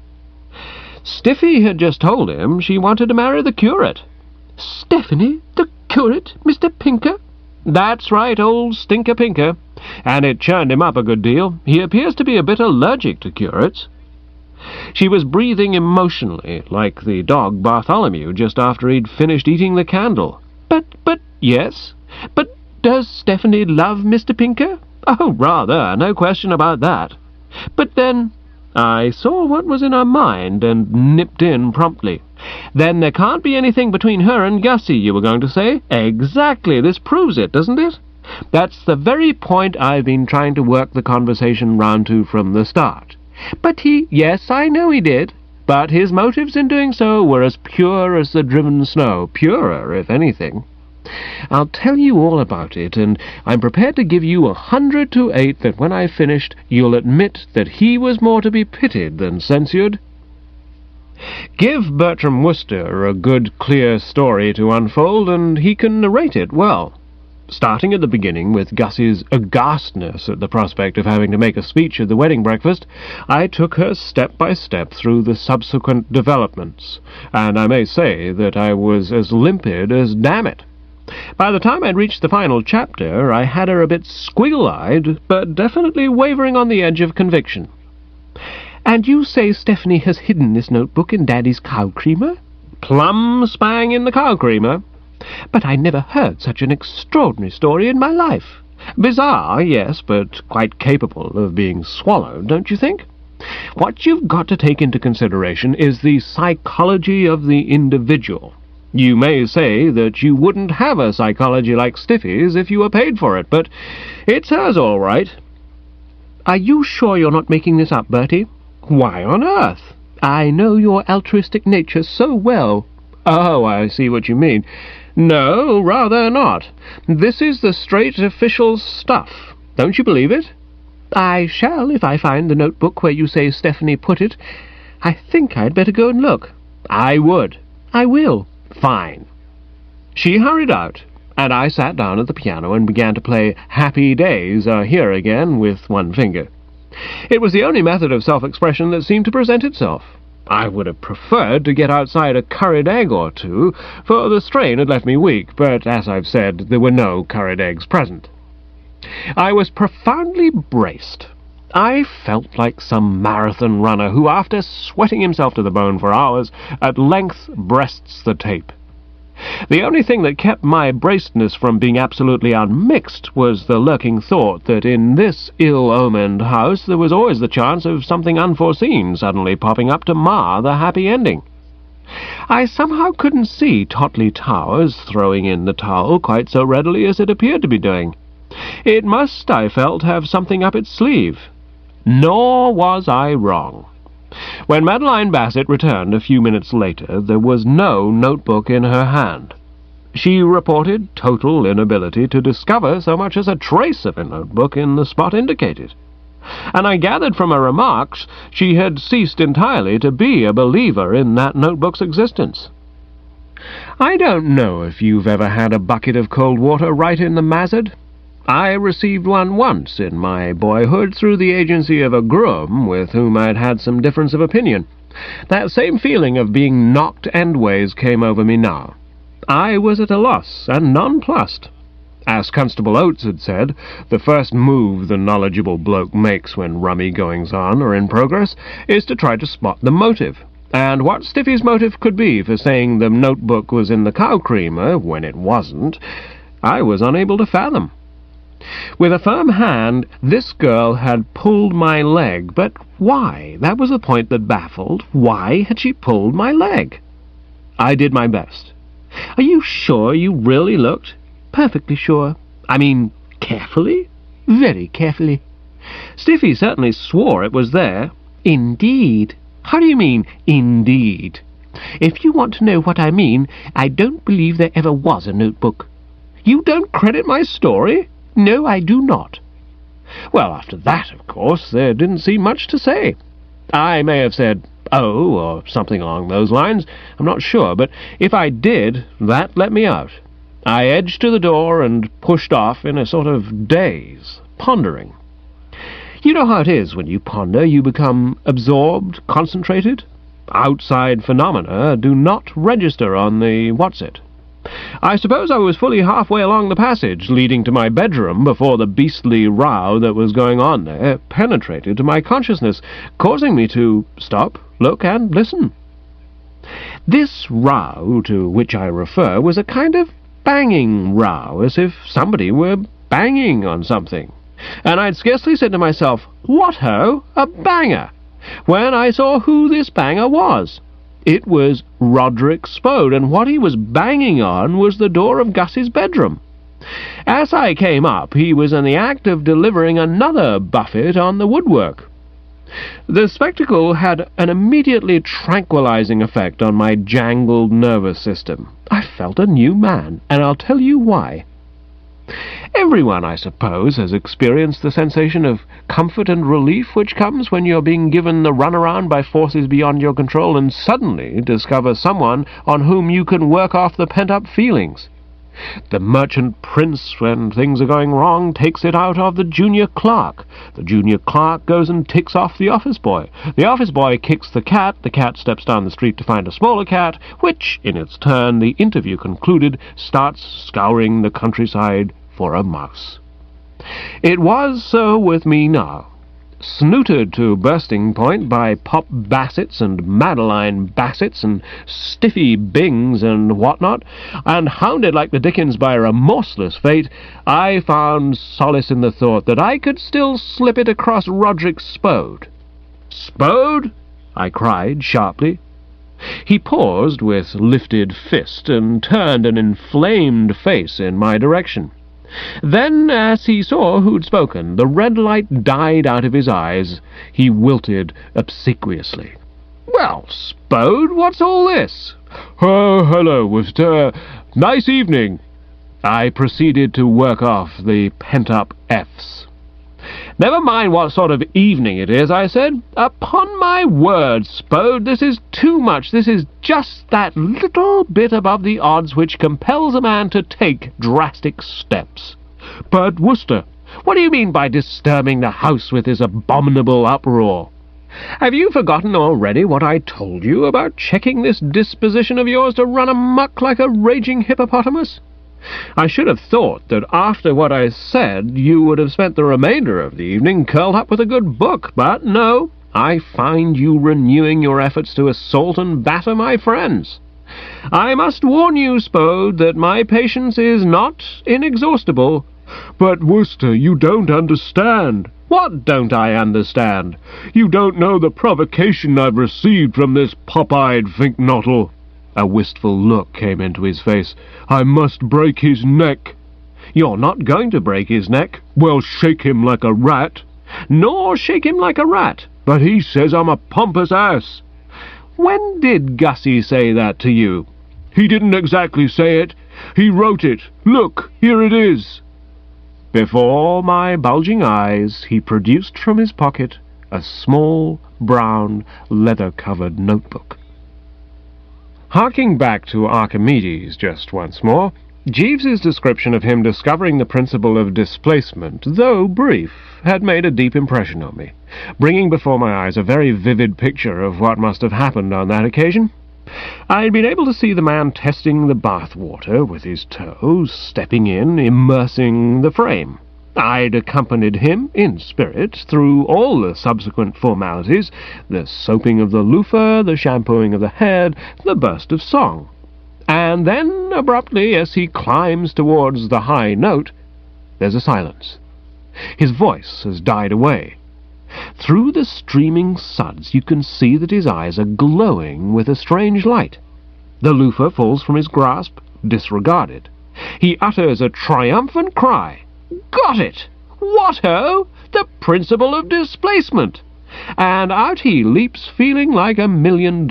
Stiffy had just told him she wanted to marry the curate. Stephanie? The curate? Mr. Pinker? That's right, old Stinker Pinker. And it churned him up a good deal. He appears to be a bit allergic to curates. She was breathing emotionally, like the dog Bartholomew just after he'd finished eating the candle. But, yes. But does Stephanie love Mr. Pinker? Oh, rather, no question about that. But then, I saw what was in her mind and nipped in promptly. Then there can't be anything between her and Gussie, you were going to say? Exactly, this proves it, doesn't it? That's the very point I've been trying to work the conversation round to from the start. But yes, I know he did, but his motives in doing so were as pure as the driven snow, purer, if anything. I'll tell you all about it, and I'm prepared to give you 100 to 8 that when I've finished you'll admit that he was more to be pitied than censured. Give Bertie Wooster a good, clear story to unfold, and he can narrate it well. Starting at the beginning with Gussie's aghastness at the prospect of having to make a speech at the wedding breakfast, I took her step by step through the subsequent developments, and I may say that I was as limpid as damn it. By the time I'd reached the final chapter, I had her a bit squiggle-eyed, but definitely wavering on the edge of conviction. "And you say Stephanie has hidden this notebook in Daddy's cow creamer?" "Plumb spang in the cow creamer." "But I never heard such an extraordinary story in my life. Bizarre, yes, but quite capable of being swallowed, don't you think? What you've got to take into consideration is the psychology of the individual. You may say that you wouldn't have a psychology like Stiffy's if you were paid for it, but it's hers all right." "Are you sure you're not making this up, Bertie?" "Why on earth? I know your altruistic nature so well." "Oh, I see what you mean. No, rather not. This is the straight official stuff. Don't you believe it?" "I shall if I find the notebook where you say Stephanie put it. I think I'd better go and look." "I would." "I will." "Fine." She hurried out, and I sat down at the piano and began to play Happy Days Are Here Again with one finger. It was the only method of self-expression that seemed to present itself. I would have preferred to get outside a curried egg or two, for the strain had left me weak, but, as I've said, there were no curried eggs present. I was profoundly braced. I felt like some marathon runner who, after sweating himself to the bone for hours, at length breasts the tape. The only thing that kept my bracedness from being absolutely unmixed was the lurking thought that in this ill-omened house there was always the chance of something unforeseen suddenly popping up to mar the happy ending. I somehow couldn't see Totley Towers throwing in the towel quite so readily as it appeared to be doing. It must, I felt, have something up its sleeve. Nor was I wrong. When Madeline Bassett returned a few minutes later, there was no notebook in her hand. She reported total inability to discover so much as a trace of a notebook in the spot indicated, and I gathered from her remarks she had ceased entirely to be a believer in that notebook's existence. I don't know if you've ever had a bucket of cold water right in the mazzard. I received one once in my boyhood through the agency of a groom with whom I'd had some difference of opinion. That same feeling of being knocked endways came over me now. I was at a loss and nonplussed. As Constable Oates had said, the first move the knowledgeable bloke makes when rummy goings-on are in progress is to try to spot the motive. And what Stiffy's motive could be for saying the notebook was in the cow creamer when it wasn't, I was unable to fathom. With a firm hand, this girl had pulled my leg, but why? That was the point that baffled. Why had she pulled my leg? I did my best. Are you sure you really looked? Perfectly sure. I mean, carefully? Very carefully. Stiffy certainly swore it was there. Indeed. How do you mean, indeed? If you want to know what I mean, I don't believe there ever was a notebook. You don't credit my story? No, I do not. Well, after that, of course, there didn't seem much to say. I may have said, "Oh," or something along those lines. I'm not sure, but if I did, that let me out. I edged to the door and pushed off in a sort of daze, pondering. You know how it is when you ponder. You become absorbed, concentrated. Outside phenomena do not register on the what's-it. I suppose I was fully halfway along the passage leading to my bedroom before the beastly row that was going on there penetrated to my consciousness, causing me to stop, look, and listen. This row to which I refer was a kind of banging row, as if somebody were banging on something. And I'd scarcely said to myself, "What ho, a banger?" when I saw who this banger was. It was Roderick Spode, and what he was banging on was the door of Gussie's bedroom. As I came up, he was in the act of delivering another buffet on the woodwork. The spectacle had an immediately tranquilizing effect on my jangled nervous system. I felt a new man, and I'll tell you why. Everyone, I suppose, has experienced the sensation of comfort and relief which comes when you're being given the runaround by forces beyond your control and suddenly discover someone on whom you can work off the pent-up feelings. The merchant prince, when things are going wrong, takes it out of the junior clerk. The junior clerk goes and ticks off the office boy. The office boy kicks the cat steps down the street to find a smaller cat, which, in its turn, the interview concluded, starts scouring the countryside for a mouse. It was so with me now. Snooted to bursting point by Pop Bassets and Madeline Bassets and Stiffy Bings and whatnot, and hounded like the Dickens by a remorseless fate, I found solace in the thought that I could still slip it across Roderick Spode. "Spode?" I cried sharply. He paused with lifted fist and turned an inflamed face in my direction. Then, as he saw who'd spoken, the red light died out of his eyes. He wilted obsequiously. "Well, Spode, what's all this?" "Oh, hello, Wooster. Nice evening." I proceeded to work off the pent-up F's. "Never mind what sort of evening it is," I said. "Upon my word, Spode, this is too much. This is just that little bit above the odds which compels a man to take drastic steps." "But, Wooster, what do you mean by disturbing the house with this abominable uproar?" "Have you forgotten already what I told you about checking this disposition of yours to run amok like a raging hippopotamus? I should have thought that after what I said you would have spent the remainder of the evening curled up with a good book, but no, I find you renewing your efforts to assault and batter my friends. I must warn you, Spode, that my patience is not inexhaustible." "But, Wooster, you don't understand." "What don't I understand?" "You don't know the provocation I've received from this pop-eyed think-nottle." A wistful look came into his face. "I must break his neck." "You're not going to break his neck." "Well, shake him like a rat." "Nor shake him like a rat." "But he says I'm a pompous ass." "When did Gussie say that to you?" "He didn't exactly say it. He wrote it. Look, here it is." Before my bulging eyes he produced from his pocket a small, brown, leather-covered notebook. Harking back to Archimedes just once more, Jeeves's description of him discovering the principle of displacement, though brief, had made a deep impression on me, bringing before my eyes a very vivid picture of what must have happened on that occasion. I'd been able to see the man testing the bath-water with his toes, stepping in, immersing the frame. I'd accompanied him, in spirit, through all the subsequent formalities, the soaping of the loofah, the shampooing of the head, the burst of song. And then, abruptly, as he climbs towards the high note, there's a silence. His voice has died away. Through the streaming suds you can see that his eyes are glowing with a strange light. The loofah falls from his grasp, disregarded. He utters a triumphant cry. "Got it! What-ho! The principle of displacement!" And out he leaps, feeling like $1 million.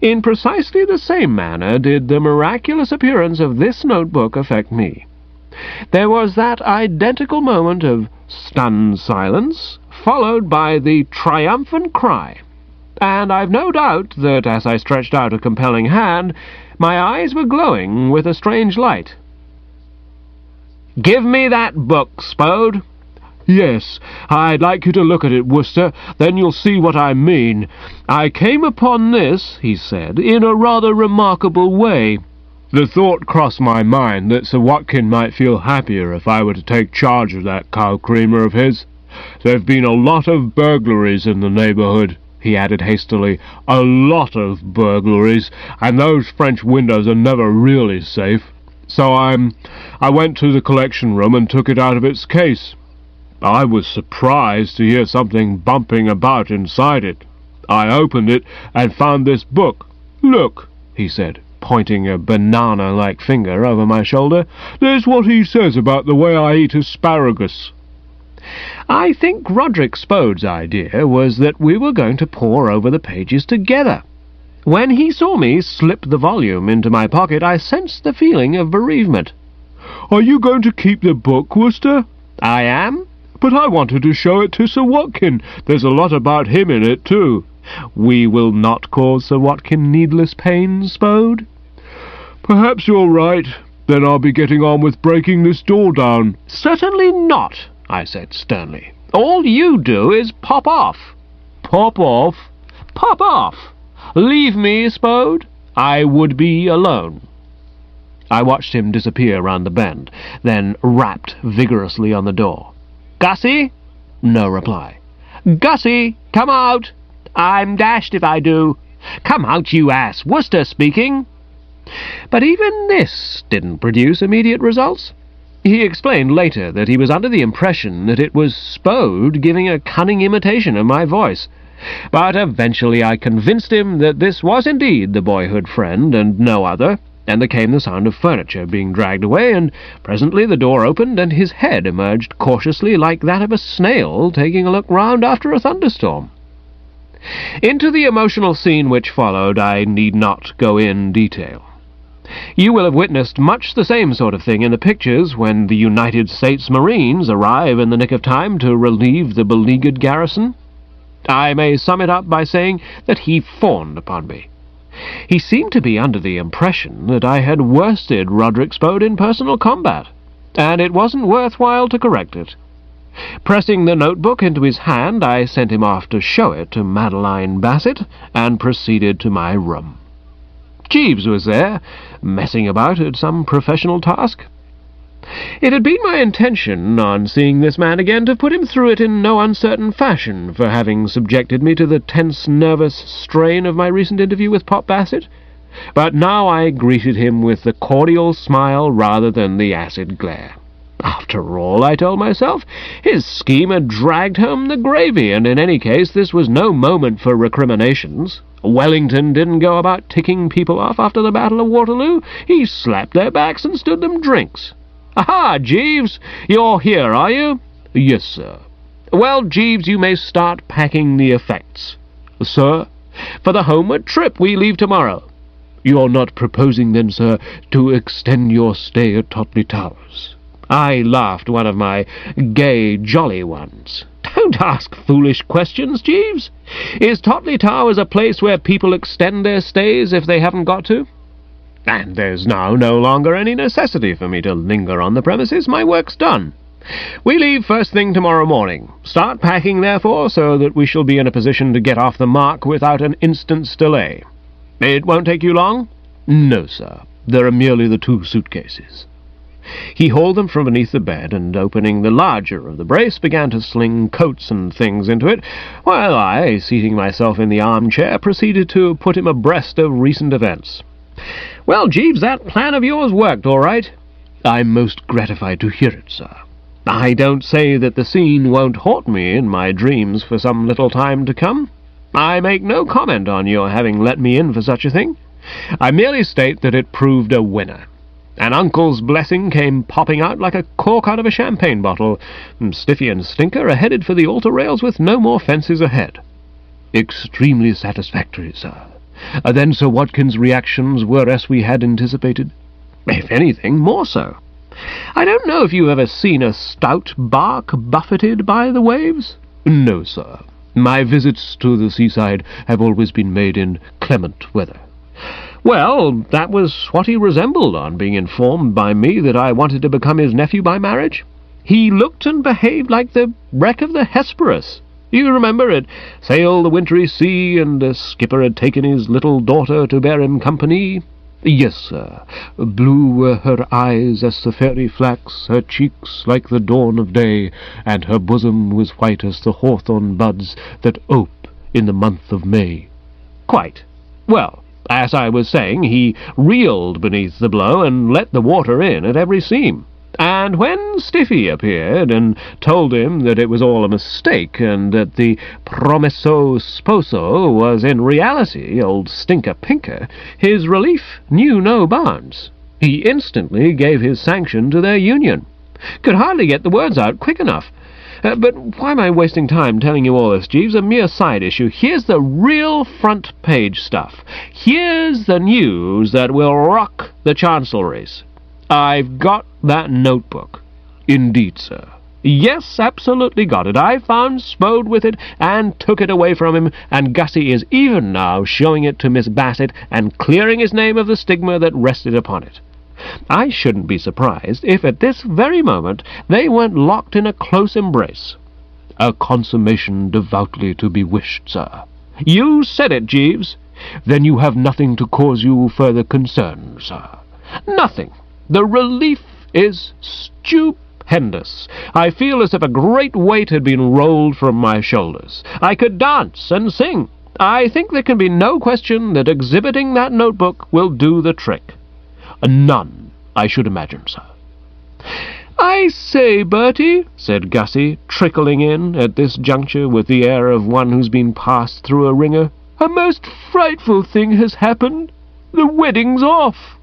In precisely the same manner did the miraculous appearance of this notebook affect me. There was that identical moment of stunned silence, followed by the triumphant cry, and I've no doubt that as I stretched out a compelling hand, my eyes were glowing with a strange light. "Give me that book, Spode." Yes, I'd like you to look at it, Wooster, then you'll see what I mean. I came upon this," he said, "in a rather remarkable way. The thought crossed my mind that Sir Watkin might feel happier if I were to take charge of that cow-creamer of his. There've been a lot of burglaries in the neighbourhood," he added hastily, "a lot of burglaries, and those French windows are never really safe. So I went to the collection room and took it out of its case. I was surprised to hear something bumping about inside it. I opened it and found this book. Look," he said, pointing a banana-like finger over my shoulder. "There's what he says about the way I eat asparagus." I think Roderick Spode's idea was that we were going to pore over the pages together. When he saw me slip the volume into my pocket, I sensed the feeling of bereavement. "Are you going to keep the book, Wooster?" "I am." "But I wanted to show it to Sir Watkin. There's a lot about him in it, too." "We will not cause Sir Watkin needless pain, Spode." "Perhaps you're right. Then I'll be getting on with breaking this door down." "Certainly not," I said sternly. "All you do is pop off." "Pop off?" "Pop off. Leave me, Spode. I would be alone." I watched him disappear round the bend, then rapped vigorously on the door. "Gussie?" No reply. "Gussie, come out." "I'm dashed if I do." "Come out, you ass. Wooster speaking." But even this didn't produce immediate results. He explained later that he was under the impression that it was Spode giving a cunning imitation of my voice. But eventually I convinced him that this was indeed the boyhood friend and no other, and there came the sound of furniture being dragged away, and presently the door opened and his head emerged cautiously like that of a snail taking a look round after a thunderstorm. Into the emotional scene which followed I need not go in detail. You will have witnessed much the same sort of thing in the pictures when the United States Marines arrive in the nick of time to relieve the beleaguered garrison. I may sum it up by saying that he fawned upon me. He seemed to be under the impression that I had worsted Roderick Spode in personal combat, and it wasn't worthwhile to correct it. Pressing the notebook into his hand, I sent him off to show it to Madeline Bassett, and proceeded to my room. Jeeves was there, messing about at some professional task. It had been my intention, on seeing this man again, to put him through it in no uncertain fashion for having subjected me to the tense, nervous strain of my recent interview with Pop Bassett, but now I greeted him with the cordial smile rather than the acid glare. After all, I told myself, his scheme had dragged home the gravy, and in any case this was no moment for recriminations. Wellington didn't go about ticking people off after the Battle of Waterloo. He slapped their backs and stood them drinks. "Aha, Jeeves, you're here, are you?" "Yes, sir." "Well, Jeeves, you may start packing the effects." "Sir?" "For the homeward trip. We leave tomorrow." "You're not proposing, then, sir, to extend your stay at Totley Towers?" I laughed, one of my gay, jolly ones. "Don't ask foolish questions, Jeeves. Is Totley Towers a place where people extend their stays if they haven't got to? And there's now no longer any necessity for me to linger on the premises. My work's done. We leave first thing tomorrow morning. Start packing, therefore, so that we shall be in a position to get off the mark without an instant's delay. It won't take you long?" "No, sir. There are merely the 2 suitcases." He hauled them from beneath the bed, and opening the larger of the brace, began to sling coats and things into it, while I, seating myself in the armchair, proceeded to put him abreast of recent events. "Well, Jeeves, that plan of yours worked all right." "I'm most gratified to hear it, sir." "I don't say that the scene won't haunt me in my dreams for some little time to come. I make no comment on your having let me in for such a thing. I merely state that it proved a winner. And Uncle's blessing came popping out like a cork out of a champagne bottle. Stiffy and Stinker are headed for the altar rails with no more fences ahead." "Extremely satisfactory, sir. Then Sir Watkins' reactions were as we had anticipated?" "If anything, more so. I don't know if you've ever seen a stout bark buffeted by the waves?" "No, sir. My visits to the seaside have always been made in clement weather." "Well, that was what he resembled on being informed by me that I wanted to become his nephew by marriage. He looked and behaved like the wreck of the Hesperus. You remember it sailed the wintry sea, and the skipper had taken his little daughter to bear him company?" "Yes, sir. Blue were her eyes as the fairy flax, her cheeks like the dawn of day, and her bosom was white as the hawthorn buds that ope in the month of May." "Quite. Well, as I was saying, he reeled beneath the blow and let the water in at every seam. And when Stiffy appeared and told him that it was all a mistake, and that the promesso sposo was in reality old Stinker Pinker, his relief knew no bounds. He instantly gave his sanction to their union. Could hardly get the words out quick enough. But why am I wasting time telling you all this, Jeeves? A mere side issue. Here's the real front-page stuff. Here's the news that will rock the chancelleries. I've got that notebook." "Indeed, sir?" "Yes, absolutely got it. I found Spode with it and took it away from him, and Gussie is even now showing it to Miss Bassett and clearing his name of the stigma that rested upon it. I shouldn't be surprised if at this very moment they weren't locked in a close embrace." "A consummation devoutly to be wished, sir." "You said it, Jeeves." "Then you have nothing to cause you further concern, sir?" "Nothing. The relief is stupendous. I feel as if a great weight had been rolled from my shoulders. I could dance and sing. I think there can be no question that exhibiting that notebook will do the trick." "None, I should imagine, sir." "I say, Bertie," said Gussie, trickling in at this juncture with the air of one who's been passed through a ringer, "a most frightful thing has happened. The wedding's off."